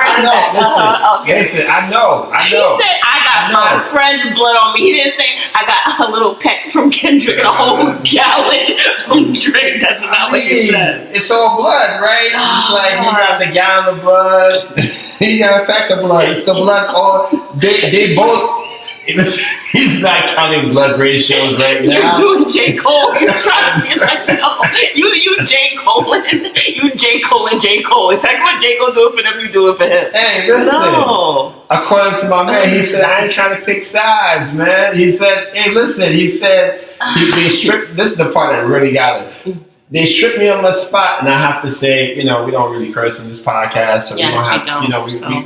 Listen, I know. He said, I got my friend's blood on me. He didn't say, I got a little peck from Kendrick and a whole gallon from Drake. That's not what he said. It's all blood, right? It's like he got the gallon of blood. He got a pack of blood. It's the blood all... They both... He's not counting blood ratios right now. You're doing J. Cole. You're trying to be like, no. You J. Cole and you J. Cole and J. Cole. It's like what J. Cole doing for them, you do it for him. Hey, listen. No. According to my man, he said, I ain't trying to pick sides, man. He said, hey, listen, he said, they stripped, this is the part that really got it. They stripped me on my spot, and I have to say, we don't really curse in this podcast, so yes,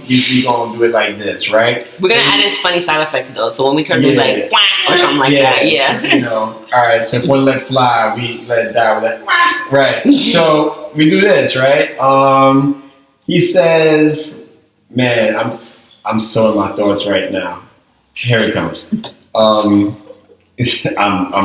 we gonna do it like this, right? We're gonna add in funny side effects though, so when we curse, we're like wah, or something like that. Yeah. All right. So if one let fly, we let it die. We're like wah. Right. So we do this, right? He says, "Man, I'm so in my thoughts right now." Here it comes. I'm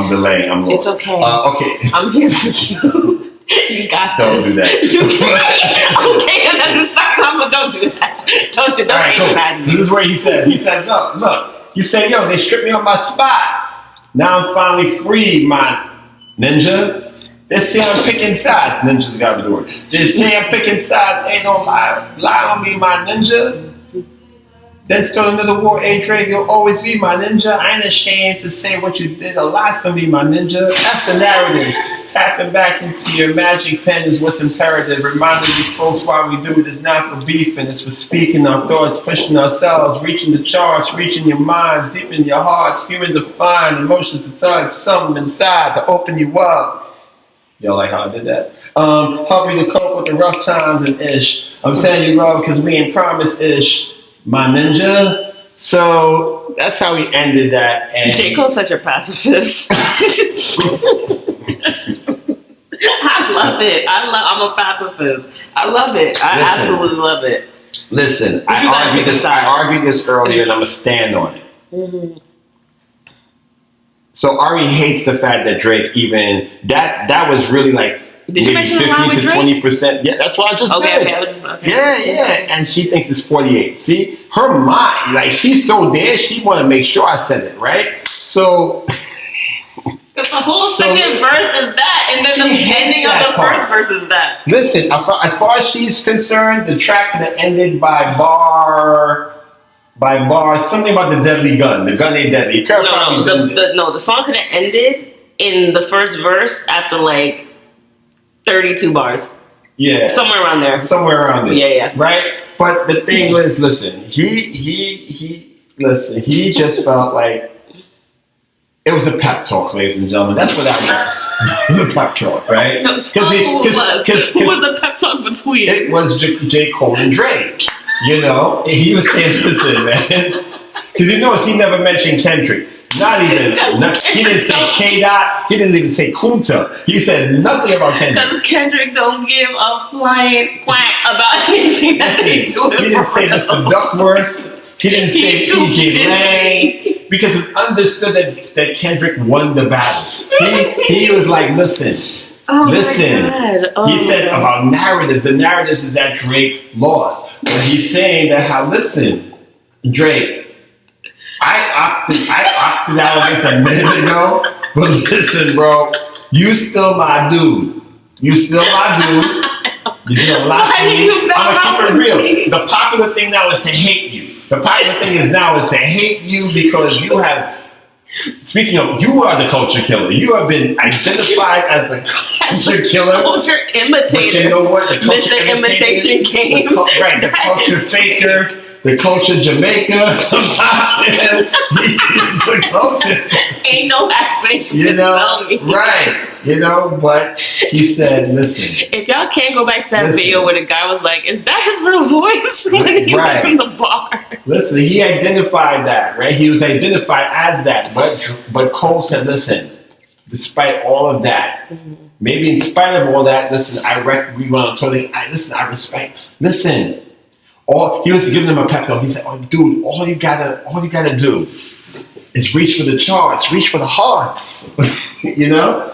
delaying. I'm lost. It's okay. Okay. I'm here for you. You got this. Don't do that. Okay, that's a second. But don't do that. Don't do that. All right, cool. This is where he says, no, look. You say, yo, they stripped me on my spot. Now I'm finally free, my ninja. They say I'm picking sides. Ninja's got to do it. They say I'm picking sides. Ain't no lie on me, my ninja. Then still into the war, Drake, you'll always be my ninja. I ain't ashamed to say what you did a lot for me, my ninja. After narratives, tapping back into your magic pen is what's imperative. Reminding these folks why we do it is not for beefing, it's for speaking our thoughts, pushing ourselves, reaching the charts, reaching your minds, deep in your hearts, human defined emotions to touch something inside to open you up. Y'all like how I did that? Help you to cope with the rough times and ish. I'm saying you love because we ain't promise ish. My ninja. So that's how we ended that. And J. Cole's such a pacifist. I love it. I'm a pacifist. I love it. I absolutely love it. Listen, I argued this earlier, and I'm gonna stand on it. Mm-hmm. So Ari hates the fact that Drake even that was really like maybe 15 to 20%. Yeah, that's what I just did. Okay. Yeah, and she thinks it's 48. See, her mind, like she's so there, she want to make sure I said it right. So the whole second verse is that, and then the ending of the first verse is that. Listen, as far as she's concerned, the track that ended by bar, something about the deadly gun. The gun ain't deadly. The song could have ended in the first verse after like 32 bars. Yeah. Somewhere around there. Yeah. Right? But the thing is, listen, he just felt like it was a pep talk, ladies and gentlemen. That's what that was. It was a pep talk, right? No, tell me who it was. Who was the pep talk between? It was J. Cole and Drake. You know? And he was saying, listen, man. Because you notice he never mentioned Kendrick. He didn't say K-Dot. He didn't even say Kunta. He said nothing about Kendrick. Because Kendrick don't give a flying quack about anything that he doing. He didn't say Mr. Duckworth. He didn't say T.J. Lang. Because it's understood that Kendrick won the battle. He was like, listen. Listen, he said about narratives. The narratives is that Drake lost. But he's saying that listen, Drake, I opted out of this a minute ago, but listen, bro, you still my dude. You did a lot for me. I'm gonna keep it real. The popular thing now is to hate you. The popular thing is to hate you because you have. Speaking of, you are the culture killer. You have been identified as the culture killer. Culture imitator. But you know what? The culture Mr. Imitation King. The culture faker. The culture Jamaica. The culture. Ain't no accent. You know, right. You know, but he said, listen. If y'all can't go back to that video where the guy was like, is that his real voice? When he was in the bar. Listen, he identified that, right? He was identified as that. But Cole said, listen, despite all of that, maybe in spite of all that, listen, I respect. Listen. He was giving him a pep talk. He said, "Oh, dude, all you gotta do is reach for the charts, reach for the hearts." You know,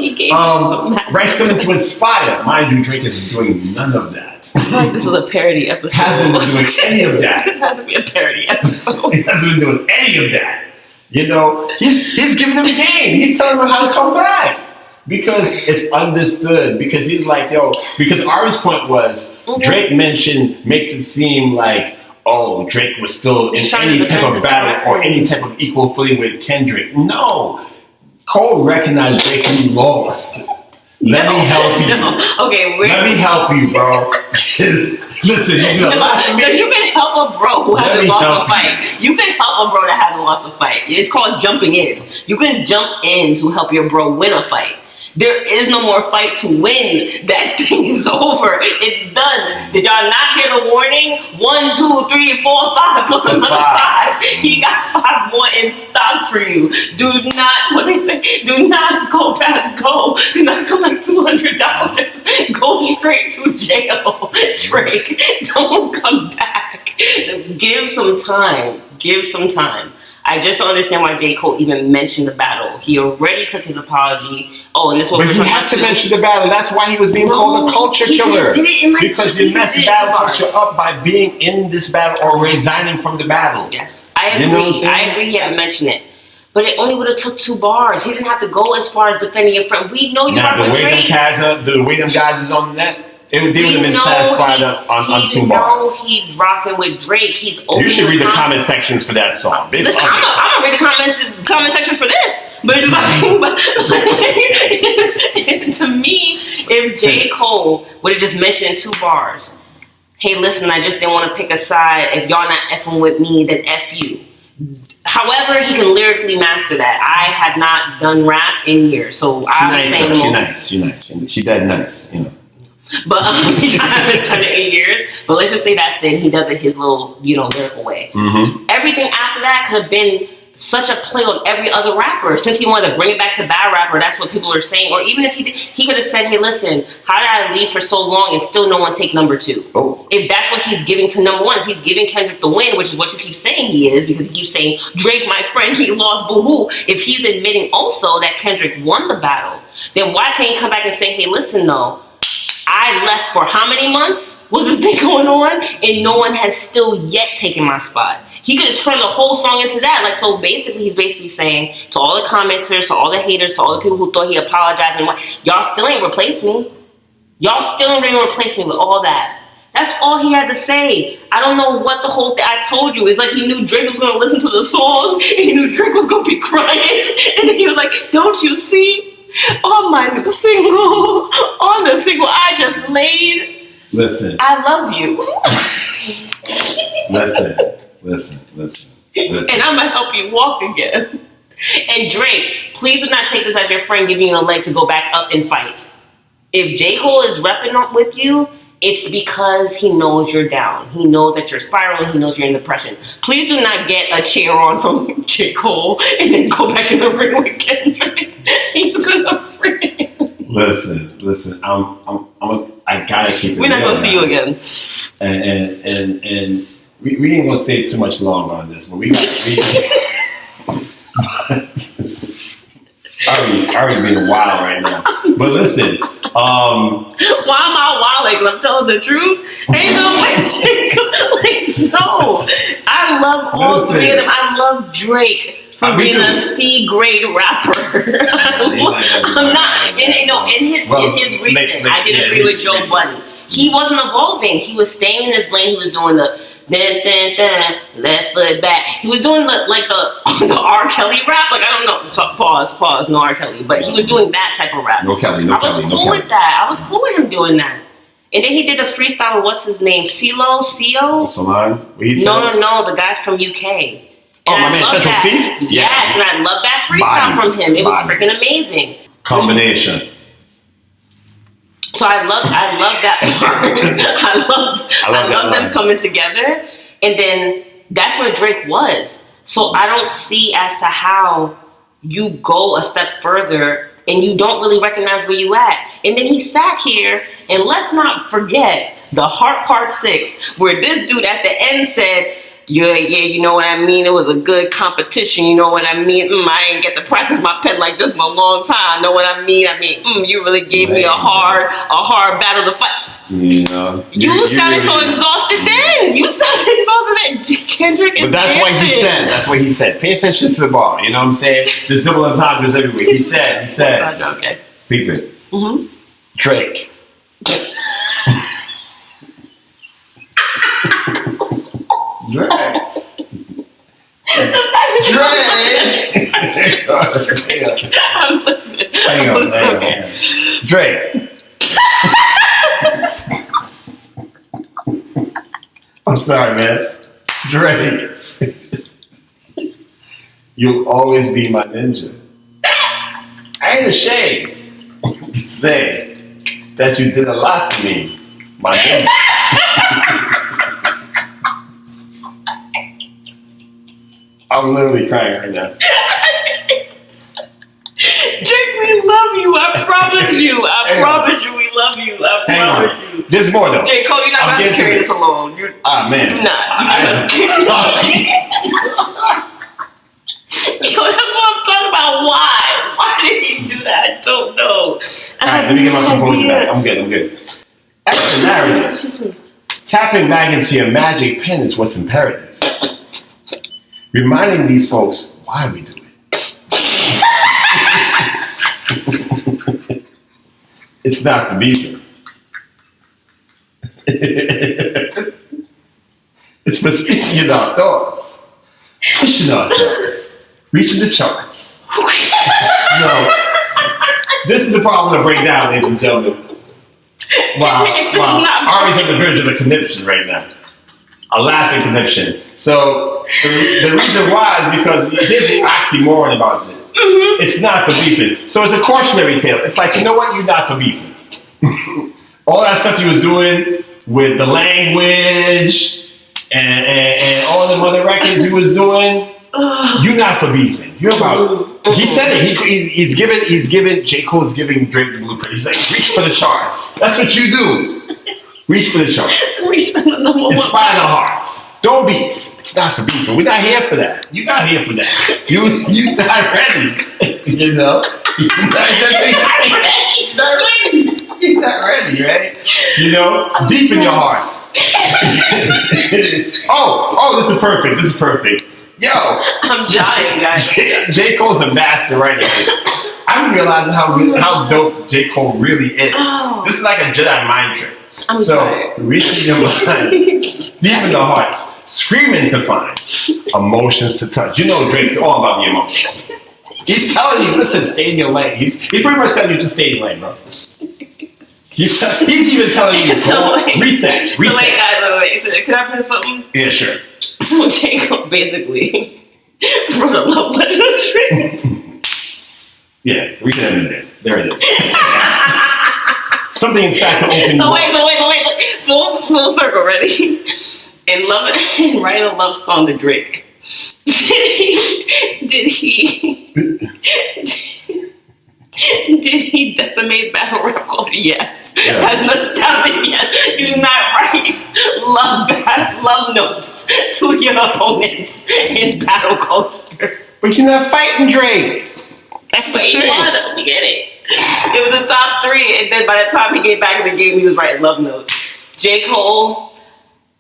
write something to inspire. Mind you, Drake isn't doing none of that. I feel like this is a parody episode. Hasn't been doing any of that. This has to be a parody episode. He hasn't been doing any of that. You know, he's giving them game. He's telling them how to come back. Because it's understood. Because he's like, because Ari's point was, Drake makes it seem like, Drake was still in any type of battle or any type of equal footing with Kendrick. No. Cole recognized Drake, he lost. Let me help you. Okay, let me help you, bro. Listen, you can lie for me. Because you can help a bro who hasn't lost a fight. You can help a bro that hasn't lost a fight. It's called jumping in. You can jump in to help your bro win a fight. There is no more fight to win. That thing is over. It's done. Did y'all not hear the warning? 1, 2, 3, 4, 5 plus another 5. He got 5 more in stock for you. Do not go past go. Do not collect $200. Go straight to jail. Drake, don't come back. Give some time. I just don't understand why J. Cole even mentioned the battle. He already took his apology. And this one. But he had to mention the battle. That's why he was being called a culture killer. Because you messed battle culture up by being in this battle or resigning from the battle. Yes, I agree. I agree. He had to mention it. But it only would have took 2 bars. He didn't have to go as far as defending your friend. We know you are with Drake. The way them guys is on the net. They would have been satisfied on 2 bars. He's rocking with Drake. He's open. You should read the comment sections for that song. Listen, I'm gonna read the comment section for this. But it's like, to me, if J. Cole would have just mentioned 2 bars, hey, listen, I just didn't want to pick a side. If y'all not effing with me, then F you. However, he can lyrically master that. I have not done rap in years, so I'm saying the most. She's nice. She's that nice, you know. But I haven't done it in years. But let's just say that's it. He does it his little, lyrical way. Mm-hmm. Everything after that could have been such a play on every other rapper. Since he wanted to bring it back to bad rapper, that's what people are saying. Or even if he could have said, hey, listen, how did I leave for so long and still no one take number 2? Oh. If that's what he's giving to number 1, if he's giving Kendrick the win, which is what you keep saying he is, because he keeps saying, Drake, my friend, he lost, boo-hoo. If he's admitting also that Kendrick won the battle, then why can't he come back and say, hey, listen, though, I left for how many months was this thing going on? And no one has still yet taken my spot. He could have turned the whole song into that. Like, so basically, he's basically saying to all the commenters, to all the haters, to all the people who thought he apologized, and what, y'all still ain't replaced me. Y'all still ain't gonna replace me with all that. That's all he had to say. I don't know what the whole thing, I told you, it's like he knew Drake was gonna listen to the song, and he knew Drake was gonna be crying, and then he was like, don't you see? On my new single, on the single I just made. Listen. I love you. Listen. And I'm gonna help you walk again. And Drake, please do not take this as your friend giving you a leg to go back up and fight. If J. Cole is repping up with you, it's because he knows you're down. He knows that you're spiraling. He knows you're in depression. Please do not get a cheer on from J. Cole and then go back in the ring with Kendrick. He's gonna freak. Listen. I gotta keep it. We're not gonna see you again. And we ain't gonna stay too much longer on this, but we Ari being wild right now. But listen, why am I wilding? I'm telling the truth. Ain't no way, like, no. I love all 3 of them. I love Drake for being a C-grade rapper. I'm not. In his recent, I did agree with Joe Budden. He wasn't evolving. He was staying in his lane. He was doing the left foot back. He was doing the R. Kelly rap. Like, I don't know. So, pause. No R. Kelly. But he was doing that type of rap. No Kelly. I was cool with that. I was cool with him doing that. And then he did a freestyle with, what's his name? CeeLo? No, the guy from UK. And my man, Central C? Yes, and I love that freestyle from him. It was freaking amazing. Combination. So I love that part. I love them coming together. And then that's where Drake was. So I don't see as to how you go a step further and you don't really recognize where you at. And then he sat here, and let's not forget the Heart Part 6, where this dude at the end said, yeah, you know what I mean? It was a good competition, you know what I mean? I ain't get to practice my pen like this in a long time, know what I mean? You really gave me a hard battle to fight. Yeah. You sounded so exhausted then. You sounded exhausted then. Kendrick is But that's what he said. Pay attention to the ball, you know what I'm saying? There's double entendres everywhere. He said. Okay. Peep it. Mm-hmm. Drake. Drake. I'm listening. Hang on. Drake. I'm sorry, man. Drake. You'll always be my ninja. I ain't ashamed to say that you did a lot for me, my ninja. I'm literally crying right now. Drake, we love you. I promise you. I promise you we love you. I promise you. There's more though. J. Cole, you're not going to carry this alone. Man. You're not. Yo, that's what I'm talking about. Why? Why did he do that? I don't know. Alright, let me get my composure back. I'm good. Extraordinariness. Tapping back into your magic pen is what's imperative. Reminding these folks why we do it. It's not for beefing. It's for speaking in our thoughts, pushing ourselves, reaching the charts. So, this is the problem to break down, ladies and gentlemen. Wow, Ari's on the verge of a conniption right now. A laughing conniption. So, the reason why is because here's the oxymoron about this. Mm-hmm. It's not for beefing. So it's a cautionary tale. It's like, you know what? You're not for beefing. All that stuff you was doing with the language and all the other records you was doing, You're not for beefing. You're about. He said it. He's giving. J. Cole is giving Drake the blueprint. He's like, reach for the charts. That's what you do. Reach for the charts. Reach for the number one. Inspire the hearts. Don't beef. It's not for beefing. We're not here for that. You're not here for that. You not ready. You know. You're not ready. You're not ready, right? You know. Deep in your heart. This is perfect. This is perfect. Yo, I'm dying, guys. J. Cole's a master writer. I'm realizing how dope J. Cole really is. This is like a Jedi mind trick. I'm sorry. Reaching your mind, deep in the hearts, screaming to find, emotions to touch. You know Drake's all about the emotions. He's telling you, listen, stay in your lane. He's pretty much telling you to stay in your lane, bro. He's even telling you, reset. So wait, guys, wait. So, can I put something? Yeah, sure. So Jacob basically wrote a love letter to Drake. Yeah, we can end it there. There it is. Something inside to open. So wait. Full circle, ready? And writing a love song to Drake. Did he decimate battle rap culture? Yes. Yeah. That's nostalgic. Yes. You do not write love notes to your opponents in battle culture. But you're not fighting Drake. That's what he was. We get it. It was the top 3, and then by the time he get back in the game, he was writing love notes. J. Cole,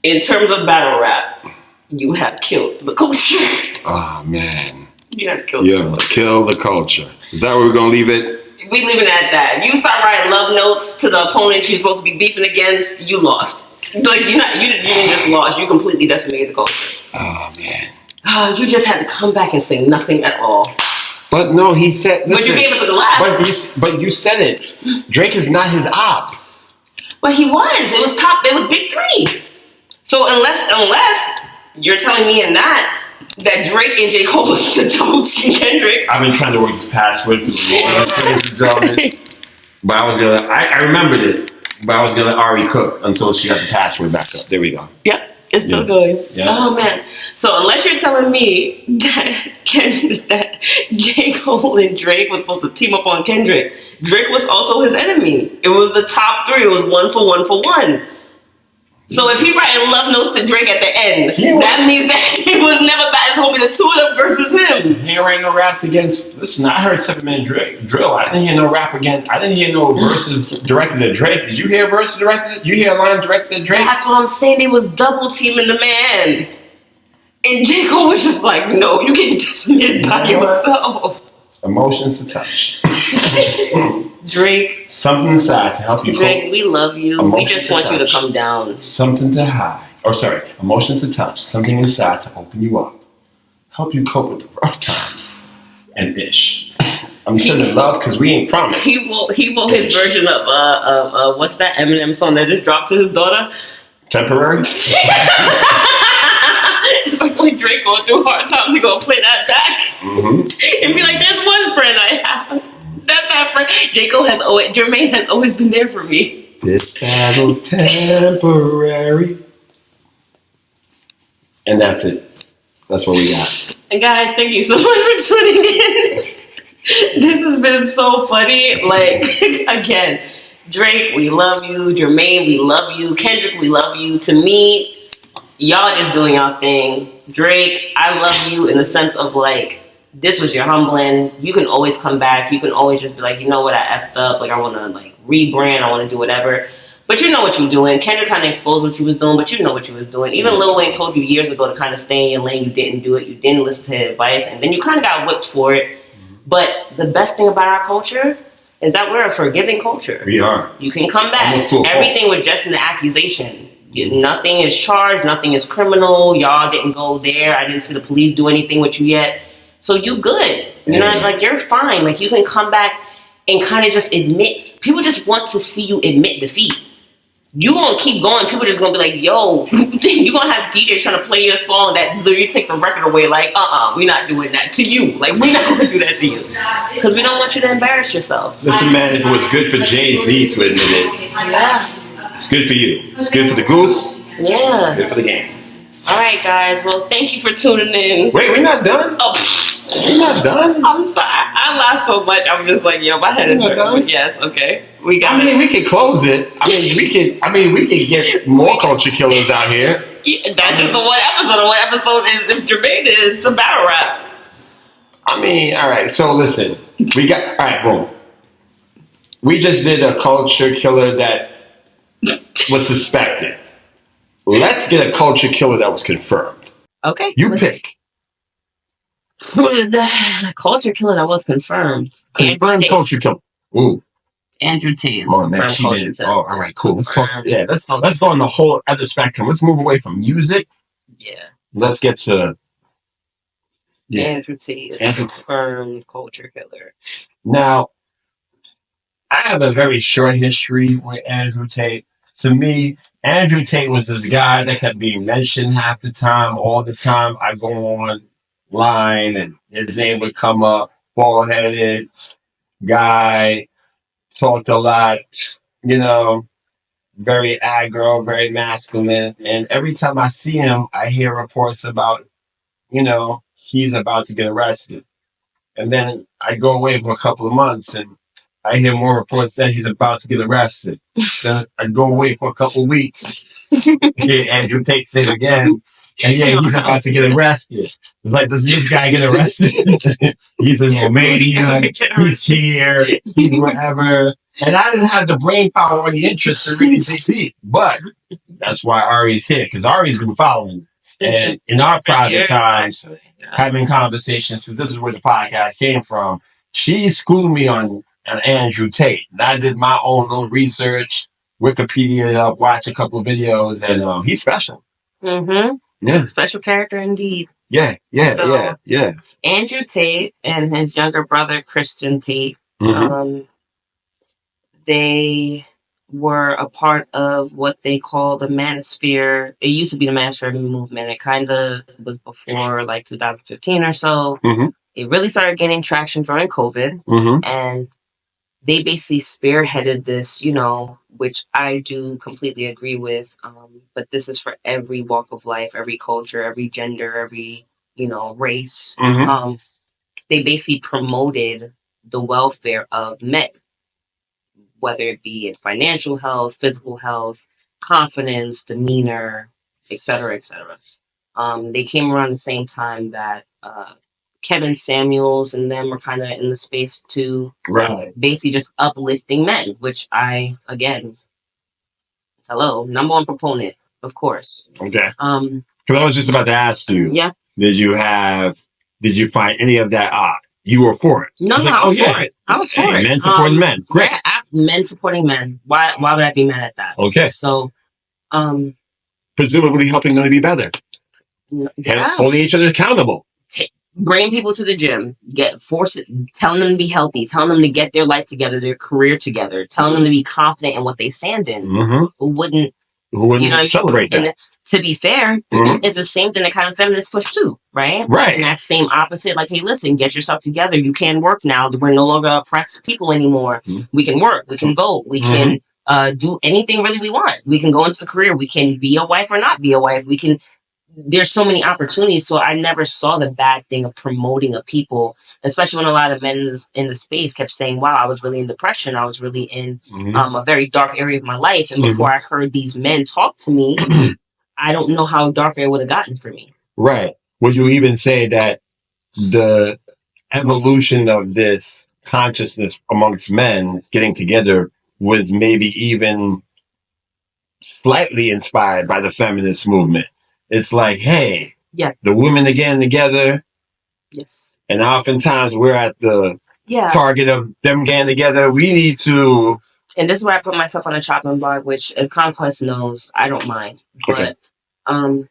in terms of battle rap, you have killed the culture. Oh man. You have killed the culture. Kill the culture. Is that where we're gonna leave it? We leave it at that. You start writing love notes to the opponent you're supposed to be beefing against, you lost. Like you didn't just lost, you completely decimated the culture. Oh man. You just had to come back and say nothing at all. But no, he said. Listen, but you gave us a laugh. But you said it. Drake is not his op. But he was. It was big 3. So unless you're telling me in that Drake and J. Cole was the double team Kendrick. I've been trying to work this password for the longest. But I remembered it. But I was gonna Ari cook until she got the password back up. There we go. Yep, it's still going. Yeah. Oh man. So unless you're telling me that J. Cole and Drake was supposed to team up on Kendrick, Drake was also his enemy. It was the top 3. It was 1 for 1 for 1. So if he writing love notes to Drake at the end, that means that he was never back. It's gonna be the 2 of them versus him. He ain't writing no raps against. Listen, I heard 7-Man drill. I didn't hear no rap again. I didn't hear no verses directed at Drake. Did you hear a verse directed? You hear a line directed at Drake? That's what I'm saying. They was double teaming the man. And J. Cole was just like, no, you get decimated by yourself. Emotions to touch. Drake. Something inside to help you cope. Drake, we love you. We just want you to come down. Something to hide. Emotions to touch. Something inside to open you up. Help you cope with the rough times. And ish. I'm sending love because we ain't promised. He wrote his version of what's that Eminem song that just dropped to his daughter? Temporary? It's like when Drake going through hard times, he gonna play that back and be like, "There's one friend I have. That's that friend." Jermaine has always been there for me. This battle's temporary, and that's it. That's what we got. And guys, thank you so much for tuning in. This has been so funny. Like again, Drake, we love you. Jermaine, we love you. Kendrick, we love you. To me, y'all just doing y'all thing. Drake, I love you in the sense of like, this was your humbling. You can always come back. You can always just be like, you know what, I effed up. Like, I want to like rebrand. I want to do whatever. But you know what you're doing. Kendrick kind of exposed what you was doing, but you know what you was doing. Even Lil Wayne told you years ago to kind of stay in your lane. You didn't do it. You didn't listen to his advice. And then you kind of got whipped for it. But the best thing about our culture is that we're a forgiving culture. We are. You can come back. Everything was just an accusation. Nothing is charged. Nothing is criminal. Y'all didn't go there. I didn't see the police do anything with you yet. So you good. You know, like you're fine. Like you can come back and kind of just admit. People just want to see you admit defeat. You gonna keep going. People just gonna be like, yo, you gonna have DJs trying to play your song that literally take the record away. Like, we're not doing that to you. Like, we're not gonna do that to you. Because we don't want you to embarrass yourself. Listen, man, if it was good for Jay-Z to admit it, yeah, it's good for you. It's good for the goose. Yeah. Good for the game. All right, guys. Well, thank you for tuning in. Wait, we're not done? Oh, We're not done? I'm sorry. I laughed so much. I'm just like, yo, my head is We're not hurting. done? Yes, okay. We got I mean, we could close it. I mean, we could get more culture killers out here. Yeah, that's just the one episode. What episode is if Jermaine is to battle rap? I mean, all right. So listen, we got all right. Boom. We just did a culture killer that was suspected. Let's get a culture killer that was confirmed. Okay. You pick. The culture killer that was confirmed. Confirmed culture killer. Ooh. Andrew Tate. Oh man, she did. Oh, all right, cool. Let's talk. Yeah, let's go on the whole other spectrum. Let's move away from music. Yeah. Let's get to Andrew Tate is confirmed culture killer. Now, I have a very short history with Andrew Tate. To me, Andrew Tate was this guy that kept being mentioned half the time, all the time. I go online and his name would come up, bald-headed guy, talked a lot, very aggro, very masculine. And every time I see him, I hear reports about, he's about to get arrested. And then I go away for a couple of months and I hear more reports that he's about to get arrested. Then I go away for a couple of weeks. Hear Andrew Tate say it again. And yeah, he's about to get arrested. It's like, does this guy get arrested? He's in Romania. He's here. He's wherever. And I didn't have the brain power or the interest to really dig deep. But that's why Ari's here, because Ari's been following. And in our private times, having conversations, because this is where the podcast came from, she schooled me on Andrew Tate. And I did my own little research, Wikipedia up, watched a couple of videos, and he's special. Mm-hmm. Yeah. Special character indeed. Yeah. Andrew Tate and his younger brother, Christian Tate, they were a part of what they call the Manosphere. It used to be the Manosphere Movement. It kind of was before like 2015 or so. Mm-hmm. It really started gaining traction during COVID. Mm-hmm. And they basically spearheaded this, which I do completely agree with. But this is for every walk of life, every culture, every gender, every, race. Mm-hmm. They basically promoted the welfare of men, whether it be in financial health, physical health, confidence, demeanor, etc., etc. They came around the same time that Kevin Samuels and them were kind of in the space too. Right. Basically just uplifting men, which I, again, number one proponent, of course. Okay. Because I was just about to ask you. Yeah. Did you find any of that odd? You were for it. No, I was for it. I was for it. Men supporting men. Great. Yeah, men supporting men. Why would I be mad at that? Okay. So, presumably helping them to be better. Yeah. And holding each other accountable. Bringing people to the gym, telling them to be healthy, telling them to get their life together, their career together, telling them to be confident in what they stand in. Mm-hmm. Who wouldn't celebrate that? And to be fair, it's the same thing that kind of feminists push too, right? Right. And that same opposite, like, hey, listen, get yourself together. You can work now. We're no longer oppressed people anymore. Mm-hmm. We can work. We can vote. We can do anything really we want. We can go into the career. We can be a wife or not be a wife. There's so many opportunities. So I never saw the bad thing of promoting a people, especially when a lot of men in the space kept saying, wow, I was really in depression. I was really in a very dark area of my life. And before I heard these men talk to me, I don't know how darker it would have gotten for me. Right. Would you even say that the evolution of this consciousness amongst men getting together was maybe even slightly inspired by the feminist movement? It's like, hey, the women are getting together. Yes. And oftentimes we're at the target of them getting together. We need to... And this is where I put myself on a chopping block, which, as Conquest knows, I don't mind. Okay. But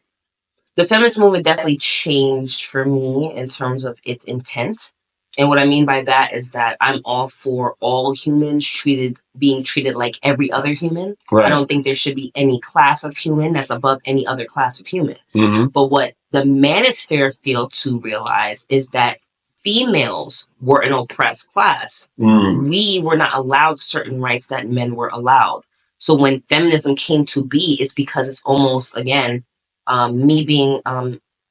the feminist movement definitely changed for me in terms of its intent. And what I mean by that is that I'm all for all humans being treated like every other human. Right. I don't think there should be any class of human that's above any other class of human. Mm-hmm. But what the manosphere failed to realize is that females were an oppressed class. Mm. We were not allowed certain rights that men were allowed. So when feminism came to be, it's because it's almost, again, me being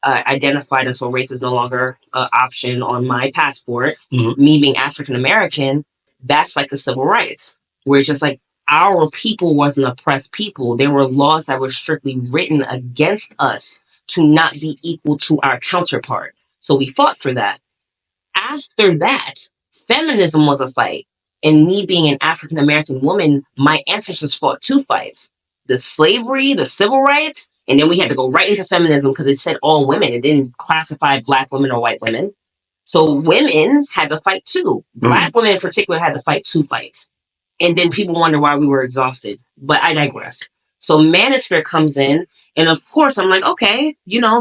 identified until race is no longer an option on my passport, me being African American, that's like the civil rights, where it's just like our people was an oppressed people. There were laws that were strictly written against us to not be equal to our counterpart. So we fought for that. After that, feminism was a fight. And me being an African American woman, my ancestors fought 2 fights. The slavery, the civil rights, and then we had to go right into feminism because it said all women. It didn't classify black women or white women. So women had to fight too. Black women in particular had to fight 2 fights. And then people wonder why we were exhausted. But I digress. So Manosphere comes in, and of course I'm like, okay,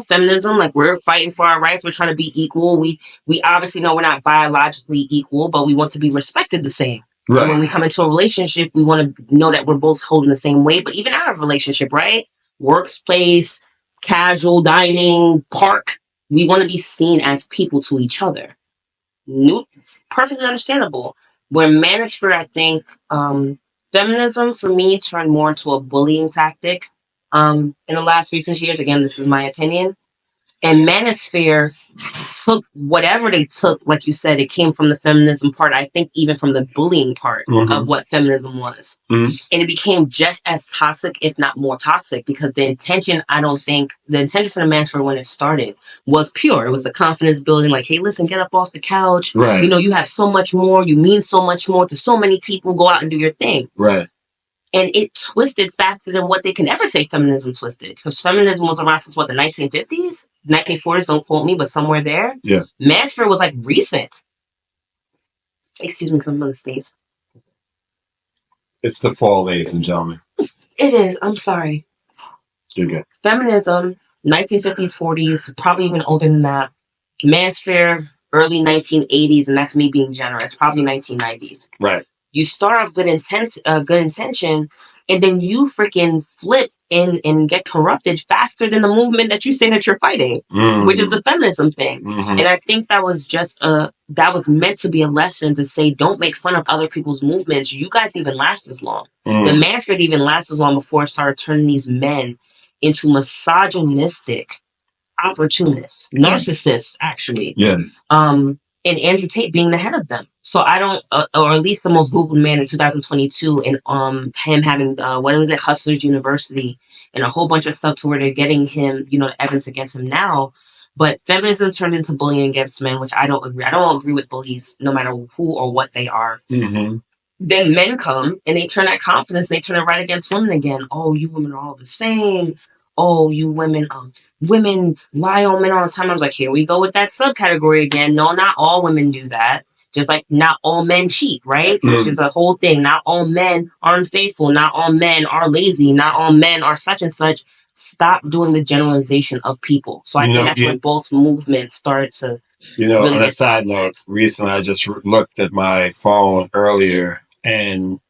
feminism, like we're fighting for our rights, we're trying to be equal. We obviously know we're not biologically equal, but we want to be respected the same. Right. And when we come into a relationship, we want to know that we're both holding the same weight, but even out of a relationship, right? Workplace, casual dining, park, we want to be seen as people to each other. Perfectly understandable. Where Manosphere, I think, feminism for me turned more into a bullying tactic in the last recent years. Again, this is my opinion. And Manosphere took whatever they took, like you said, it came from the feminism part, I think even from the bullying part of what feminism was. And it became just as toxic, if not more toxic, because the intention for the Manosphere when it started was pure. It was a confidence building, like, hey, listen, get up off the couch. Right. You have so much more, you mean so much more to so many people, go out and do your thing. Right. And it twisted faster than what they can ever say feminism twisted. Because feminism was around since, the 1950s? 1940s, don't quote me, but somewhere there. Yeah. Manosphere was, recent. Excuse me, because I'm going to sneeze. It's the fall, ladies and gentlemen. It is. I'm sorry. You're good. Feminism, 1950s, 40s, probably even older than that. Manosphere, early 1980s, and that's me being generous, probably 1990s. Right. You start off good intention, and then you freaking flip and get corrupted faster than the movement that you say that you're fighting, which is the feminism thing. And I think that was that was meant to be a lesson to say, don't make fun of other people's movements. You guys even last as long. The Manosphere even last as long before it started turning these men into misogynistic opportunists, narcissists, actually. Yeah. And Andrew Tate being the head of them. So I don't, or at least the most Googled man in 2022, and him having, Hustlers University, and a whole bunch of stuff to where they're getting him, evidence against him now. But feminism turned into bullying against men, which I don't agree. I don't agree with bullies, no matter who or what they are. Then men come and they turn that confidence, they turn it right against women again. Oh, you women are all the same. Oh, you women, women lie on men all the time. I was like, here we go with that subcategory again. No, not all women do that. Just like not all men cheat, right? Which is a whole thing. Not all men are unfaithful. Not all men are lazy. Not all men are such and such. Stop doing the generalization of people. So I think that's when both movements started to. Really on a side note, recently I just looked at my phone earlier, and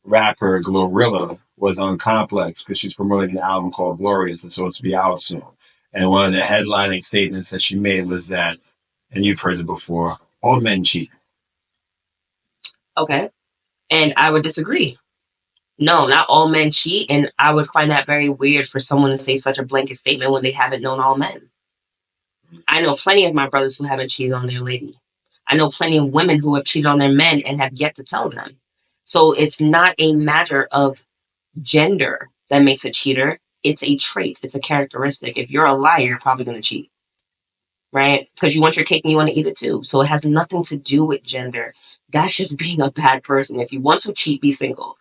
rapper Glorilla was on Complex because she's promoting an album called Glorious, and so it's to be out soon. And one of the headlining statements that she made was that, and you've heard it before, all men cheat. Okay. And I would disagree. No, not all men cheat, and I would find that very weird for someone to say such a blanket statement when they haven't known all men. I know plenty of my brothers who haven't cheated on their lady. I know plenty of women who have cheated on their men and have yet to tell them. So it's not a matter of gender that makes a cheater. It's a trait. It's a characteristic. If you're a liar, you're probably going to cheat, right? Because you want your cake and you want to eat it too. So it has nothing to do with gender. That's just being a bad person. If you want to cheat, be single,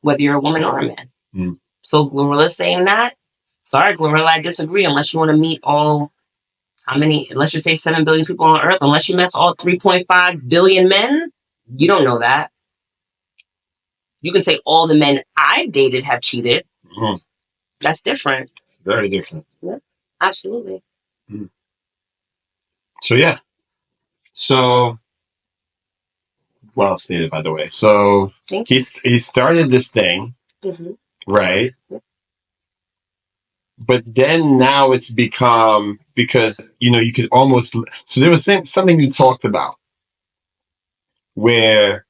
whether you're a woman or a man. So Glorilla's saying that. Sorry, Glorilla, I disagree. Unless you want to meet all, let's just say 7 billion people on Earth, unless you met all 3.5 billion men, you don't know that. You can say all the men I've dated have cheated. That's different. Very different. Yeah, absolutely. So, yeah. So, well stated, by the way. So, he started this thing, right? But then now it's become, because, you could almost, so there was something you talked about where,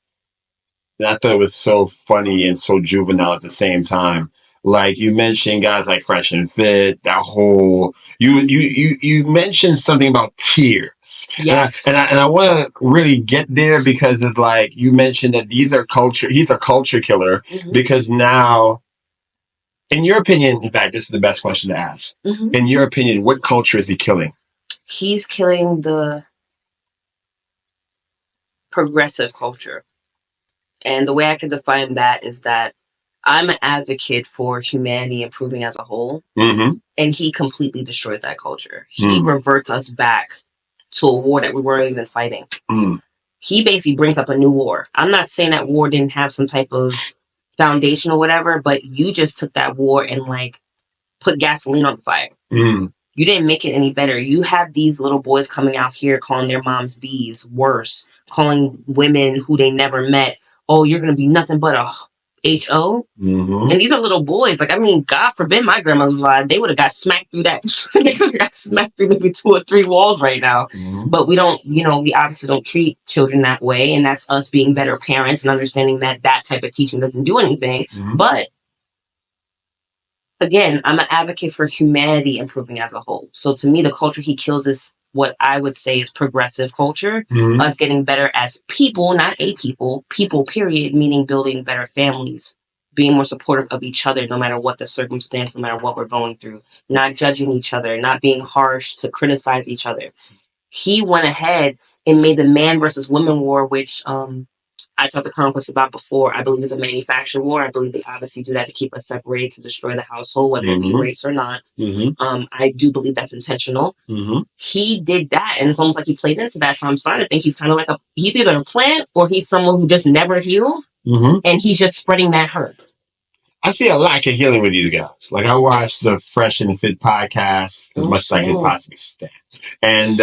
and I thought it was so funny and so juvenile at the same time, Like you mentioned guys like Fresh and Fit, that whole you mentioned something about tears. Yes. And I want to really get there because it's like you mentioned that he's a culture killer because now, in your opinion, in fact, this is the best question to ask. In your opinion, what culture is he killing? He's killing the progressive culture. And the way I can define that is that I'm an advocate for humanity improving as a whole, and he completely destroys that culture. He reverts us back to a war that we weren't even fighting. He basically brings up a new war. I'm not saying that war didn't have some type of foundation or whatever, but you just took that war and like put gasoline on the fire. You didn't make it any better. You have these little boys coming out here calling their moms bees, worse, calling women who they never met, oh, you're going to be nothing but a H.O. And these are little boys. Like, I mean, God forbid my grandma was alive. They would have got smacked through that. They would have got smacked through maybe 2 or 3 walls right now. But we don't, we obviously don't treat children that way. And that's us being better parents and understanding that that type of teaching doesn't do anything. But again, I'm an advocate for humanity improving as a whole. So to me, the culture he kills is what I would say is progressive culture. Us getting better as people, not a people, period, meaning building better families, being more supportive of each other, no matter what the circumstance, no matter what we're going through, not judging each other, not being harsh to criticize each other. He went ahead and made the man versus woman war, which I talked to Conquest about before. I believe it's a manufactured war. I believe they obviously do that to keep us separated, to destroy the household, whether it be race or not. I do believe that's intentional. He did that, and it's almost like he played into that. So I'm starting to think he's kind of like he's either a plant or he's someone who just never healed, and he's just spreading that hurt. I see a lack of healing with these guys. Like I watched the Fresh and Fit podcast as much as I could possibly stand. And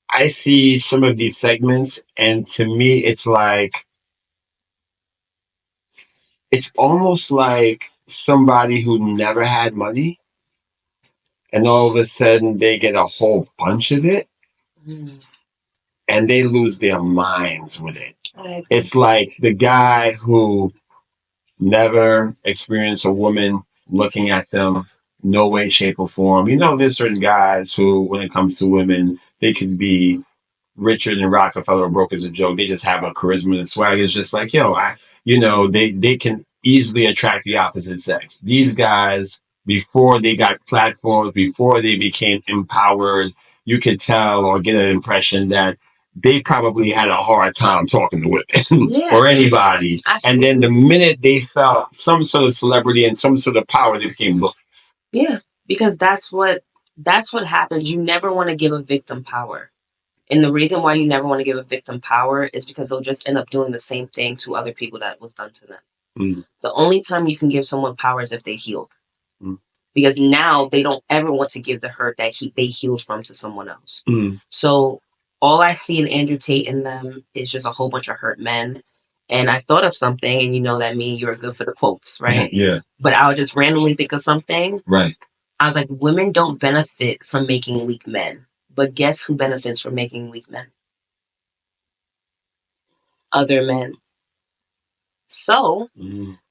I see some of these segments, and to me, it's like, it's almost like somebody who never had money, and all of a sudden they get a whole bunch of it, and they lose their minds with it. It's like the guy who never experienced a woman looking at them, no way, shape, or form. There's certain guys who, when it comes to women, they could be richer than Rockefeller or broke as a joke. They just have a charisma and swag. It's just like, they can easily attract the opposite sex. These guys, before they got platforms, before they became empowered, you could tell or get an impression that they probably had a hard time talking to women or anybody. Absolutely. And then the minute they felt some sort of celebrity and some sort of power, they became bullies. Yeah, because that's what happens. You never want to give a victim power. And the reason why you never want to give a victim power is because they'll just end up doing the same thing to other people that was done to them. The only time you can give someone power is if they healed. Because now they don't ever want to give the hurt that they healed from to someone else. So all I see in Andrew Tate in them is just a whole bunch of hurt men. And I thought of something, and that means you're good for the quotes, right? Yeah. But I would just randomly think of something. Right. I was like, women don't benefit from making weak men. But guess who benefits from making weak men? Other men. So,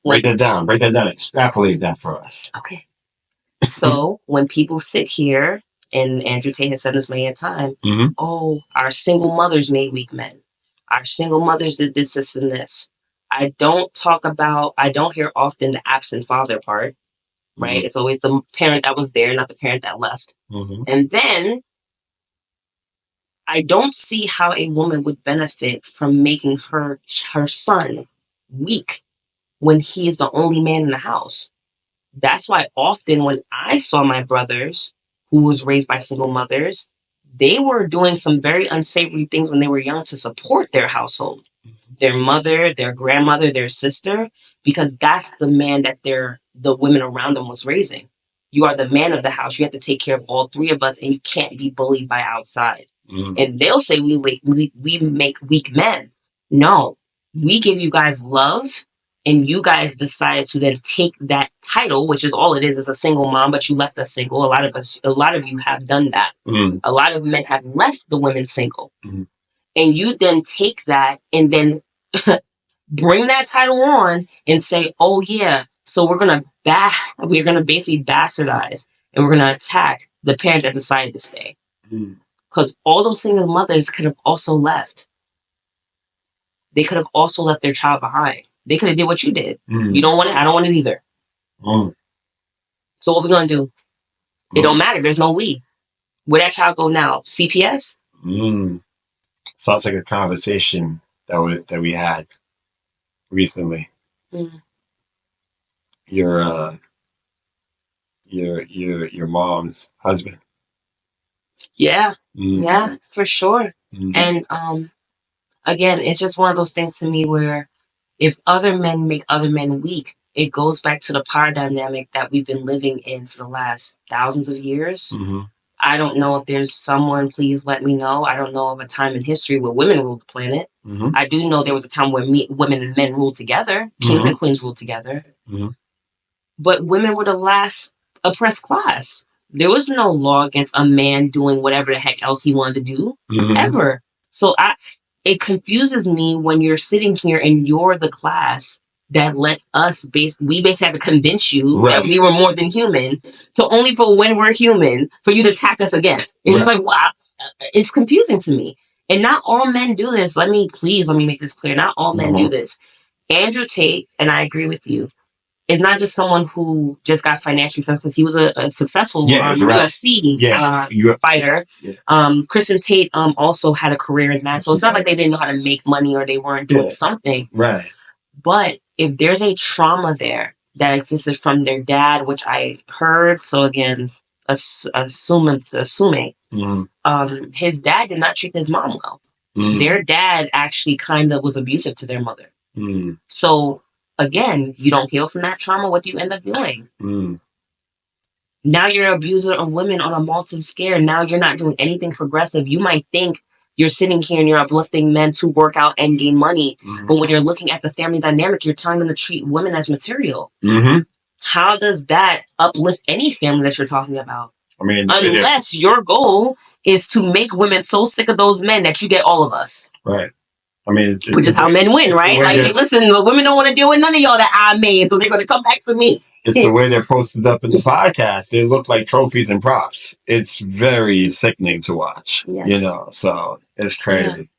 break that down. Extrapolate that for us. Okay. So, when people sit here, and Andrew Tate has said this many a time, oh, our single mothers made weak men. Our single mothers did this, this, and this. I don't hear often the absent father part, right? It's always the parent that was there, not the parent that left. And then, I don't see how a woman would benefit from making her son weak when he is the only man in the house. That's why often when I saw my brothers who was raised by single mothers, they were doing some very unsavory things when they were young to support their household, their mother, their grandmother, their sister, because that's the man that the women around them was raising. You are the man of the house. You have to take care of all 3 of us, and you can't be bullied by outside. And they'll say we make weak men. No, we give you guys love, and you guys decided to then take that title, which is all it is a single mom, but you left us single. A lot of you have done that. A lot of men have left the women single. And you then take that and then bring that title on and say, oh yeah, so we're gonna basically bastardize and we're gonna attack the parent that decided to stay. Because all those single mothers could have also left. They could have also left their child behind. They could have did what you did. You don't want it, I don't want it either. So what we gonna do? It don't matter. There's no we. Where that child go now? CPS? Sounds like a conversation that we had recently. Your mom's husband. Yeah, for sure. And again, it's just one of those things to me where if other men make other men weak, it goes back to the power dynamic that we've been living in for the last thousands of years. I don't know if there's someone, please let me know. I don't know of a time in history where women ruled the planet. I do know there was a time where women and men ruled together. Kings and queens ruled together. But women were the last oppressed class. There was no law against a man doing whatever the heck else he wanted to do, ever. So it confuses me when you're sitting here and you're the class that let us we basically had to convince you that we were more than human, to only for when we're human for you to attack us again. And it's like, wow, it's confusing to me. And not all men do this. Let me make this clear. Not all men do this. Andrew Tate, and I agree with you, is not just someone who just got financially successful, because he was a successful UFC fighter. Kristen Tate also had a career in that. So it's not like they didn't know how to make money or they weren't doing something. But if there's a trauma there that existed from their dad, which I heard, so again, assuming his dad did not treat his mom well. Their dad actually kind of was abusive to their mother. So again, you don't heal from that trauma. What do you end up doing? Now you're an abuser of women on a multiple scale. Now you're not doing anything progressive. You might think you're sitting here and you're uplifting men to work out and gain money. But when you're looking at the family dynamic, you're telling them to treat women as material. How does that uplift any family that you're talking about? I mean, unless your goal is to make women so sick of those men that you get all of us. I mean, which is how men win, right? Like, hey, listen, the women don't want to deal with none of y'all that I made, so they're going to come back to me. It's the way they're posted up in the podcast. They look like trophies and props. It's very sickening to watch, so it's crazy.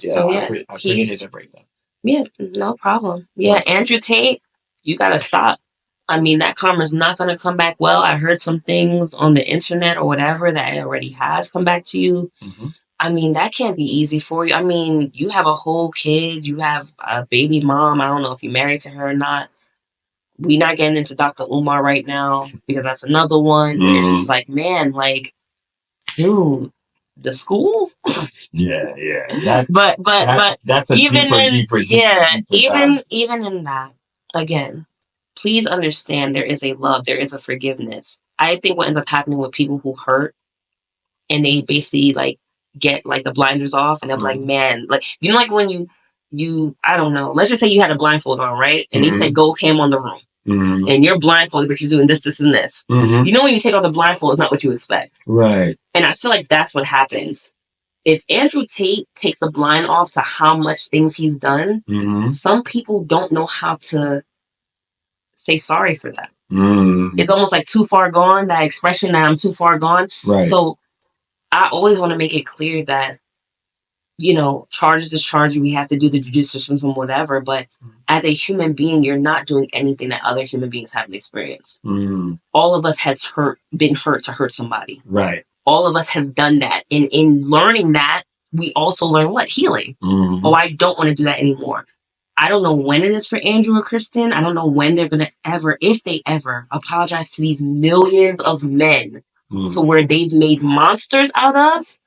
I appreciate that breakdown. Yeah, no problem. Yeah, Andrew Tate, you got to stop. I mean, that karma's not going to come back well. I heard some things on the internet or whatever that it already has come back to you. I mean, that can't be easy for you. I mean, you have a whole kid. You have a baby mom. I don't know if you're married to her or not. We're not getting into Dr. Umar right now because that's another one. It's just like, man, like, dude, the school? Yeah. But that's a even deeper even in that, again, please understand there is a love, there is a forgiveness. I think what ends up happening with people who hurt and they basically like get like the blinders off and they're like, man, like, like when you I don't know, let's just say you had a blindfold on, right? And they said go ham on the room. And you're blindfolded, but you're doing this and this. When you take off the blindfold, it's not what you expect. And I feel like that's what happens. If Andrew Tate takes the blind off to how much things he's done, some people don't know how to say sorry for that. It's almost like too far gone, that expression that I'm too far gone. So I always want to make it clear that, charges is charging. We have to do the judicial system, whatever. But as a human being, you're not doing anything that other human beings haven't experienced. All of us has been hurt to hurt somebody. All of us has done that. And in learning that, we also learn what? Healing. Oh, I don't want to do that anymore. I don't know when it is for Andrew or Kristen. I don't know when they're going to ever, if they ever, apologize to these millions of men to where they've made monsters out of.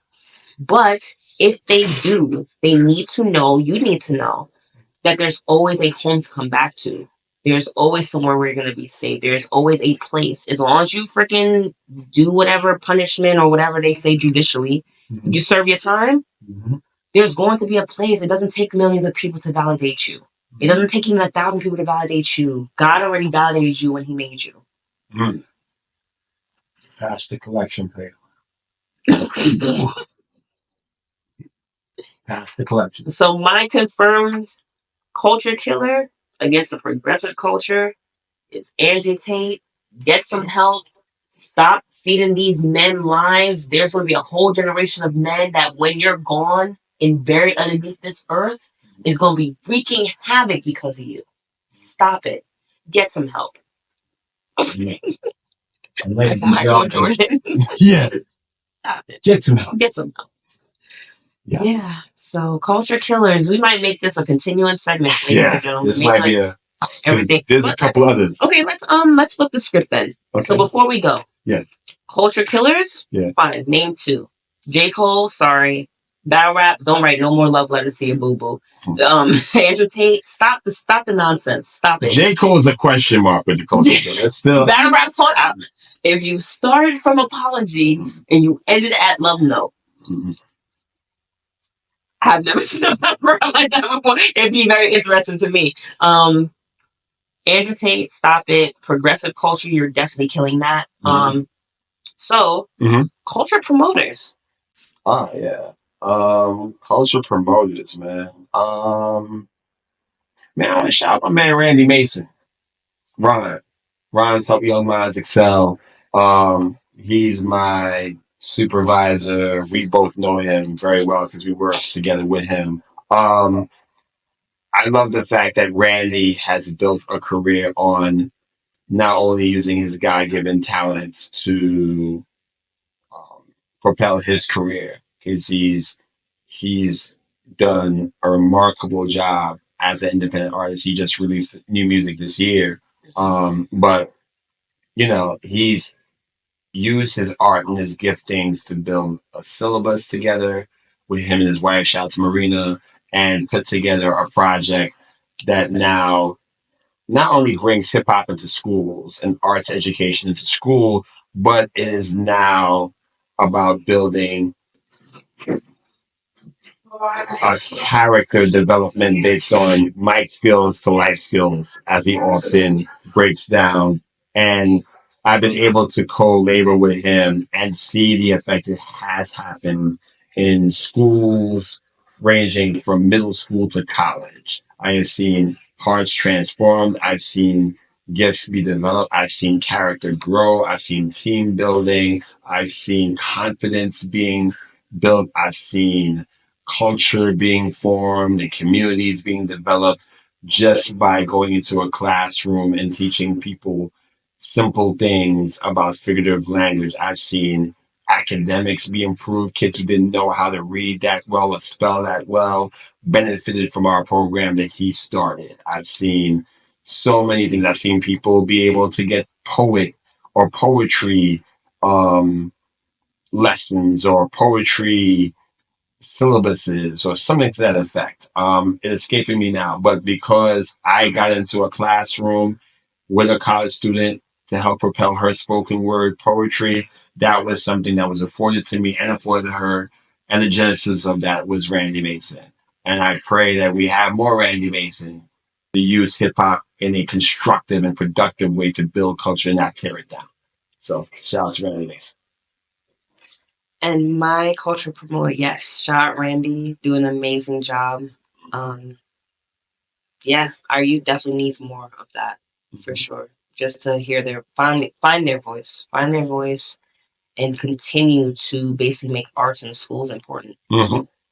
But if they do, they need to know, you need to know, that there's always a home to come back to. There's always somewhere where you're going to be safe. There's always a place. As long as you freaking do whatever punishment or whatever they say judicially, you serve your time, there's going to be a place. It doesn't take millions of people to validate you. It doesn't take even 1,000 people to validate you. God already validated you when he made you. Pass the collection plate. Pass the collection. So my confirmed culture killer against the progressive culture is Andrew Tate. Get some help. Stop feeding these men lies. There's going to be a whole generation of men that when you're gone and buried underneath this earth is going to be wreaking havoc because of you. Stop it. Get some help. Michael Jordan. Yeah. Stop it. Get some help. Get some help. Yes. Yeah. So culture killers. We might make this a continuing segment, ladies and gentlemen. This might be a everything. There's a couple others. Okay, let's flip the script then. Okay. So before we go, Yes. Culture killers, Yeah. fine. Name 2. J. Cole, sorry. Battle rap, don't write no more love letters to your boo boo. Andrew Tate, stop the nonsense. Stop it. J. Cole is a question mark with the culture killer. It's still Battle rap, if you started from apology and you ended at love note. I've never seen a battle rap like that before. It'd be very interesting to me. Andrew Tate, stop it. Progressive culture, you're definitely killing that. So, culture promoters. Oh yeah. Culture promoters, man. Man, I want to shout out my man Randy Mason. Ron's help young minds excel. He's my supervisor. We both know him very well because we work together with him. I love the fact that Randy has built a career on not only using his God-given talents to propel his career, because he's done a remarkable job as an independent artist. He just released new music this year, but he's used his art and his giftings to build a syllabus together with him and his wife, shouts Marina, and put together a project that now not only brings hip hop into schools and arts education into school, but it is now about building a character development based on mic skills to life skills, as he often breaks down. And I've been able to co-labor with him and see the effect it has happened in schools ranging from middle school to college. I have seen hearts transformed. I've seen gifts be developed. I've seen character grow. I've seen team building. I've seen confidence being built. I've seen culture being formed and communities being developed just by going into a classroom and teaching people simple things about figurative language. I've seen academics be improved. Kids who didn't know how to read that well or spell that well benefited from our program that he started. I've seen so many things. I've seen people be able to get poetry lessons or poetry syllabuses or something to that effect. It's escaping me now, but because I got into a classroom with a college student to help propel her spoken word poetry, that was something that was afforded to me and afforded her. And the genesis of that was Randy Mason. And I pray that we have more Randy Mason to use hip hop in a constructive and productive way to build culture and not tear it down. So shout out to Randy Mason. And my culture promoter, yes, shout out Randy, do an amazing job. Yeah, our youth definitely needs more of that for sure. Just to hear find their voice, and continue to basically make arts in schools important.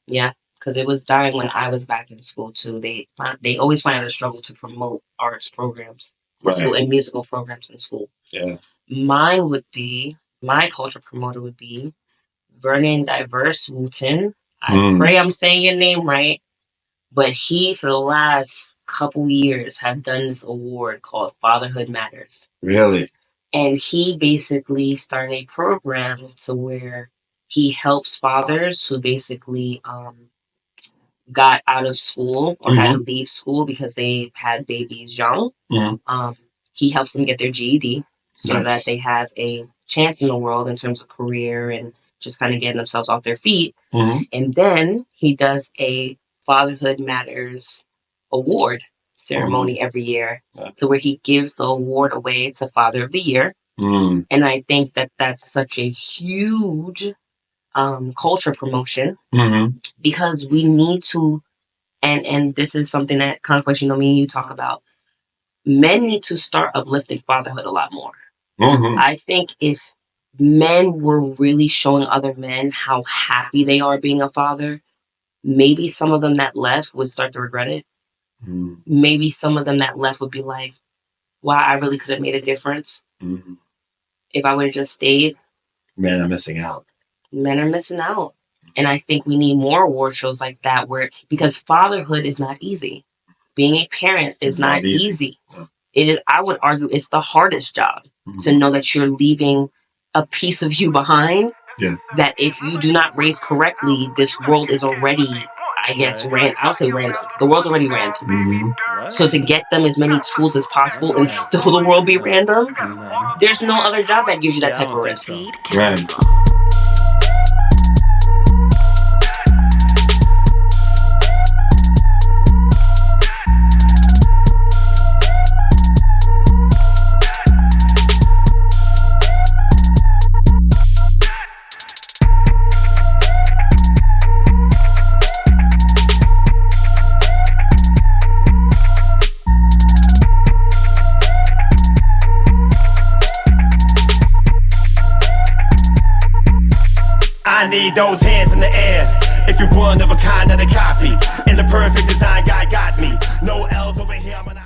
Yeah, because it was dying when I was back in school too. They always find it a struggle to promote arts programs and musical programs in school. Yeah, my culture promoter would be Vernon Diverse Wooten. I pray I'm saying your name right, but he for the last couple years have done this award called Fatherhood Matters. Really? And he basically started a program to where he helps fathers who basically got out of school or had to leave school because they had babies young. He helps them get their GED so that they have a chance in the world in terms of career and just kind of getting themselves off their feet. And then he does a Fatherhood Matters award ceremony every year to where he gives the award away to Father of the Year. And I think that that's such a huge culture promotion because we need to and this is something that Conquest, me and you talk about. Men need to start uplifting fatherhood a lot more. Mm-hmm. I think if men were really showing other men how happy they are being a father, maybe some of them that left would start to regret it. Mm-hmm. Maybe some of them that left would be like, wow, I really could have made a difference. Mm-hmm. If I would have just stayed. Men are missing out. Men are missing out. And I think we need more award shows like that because fatherhood is not easy. Being a parent is not easy. No. It is, I would argue, it's the hardest job to know that you're leaving a piece of you behind. Yeah. That if you do not raise correctly, this world is already, I guess, I would say random. The world's already random. Mm-hmm. So to get them as many tools as possible and still the world be random, there's no other job that gives you that type of risk. Right. I need those hands in the air. If you're one of a kind, not a copy. In the perfect design, God got me. No L's over here, I'm an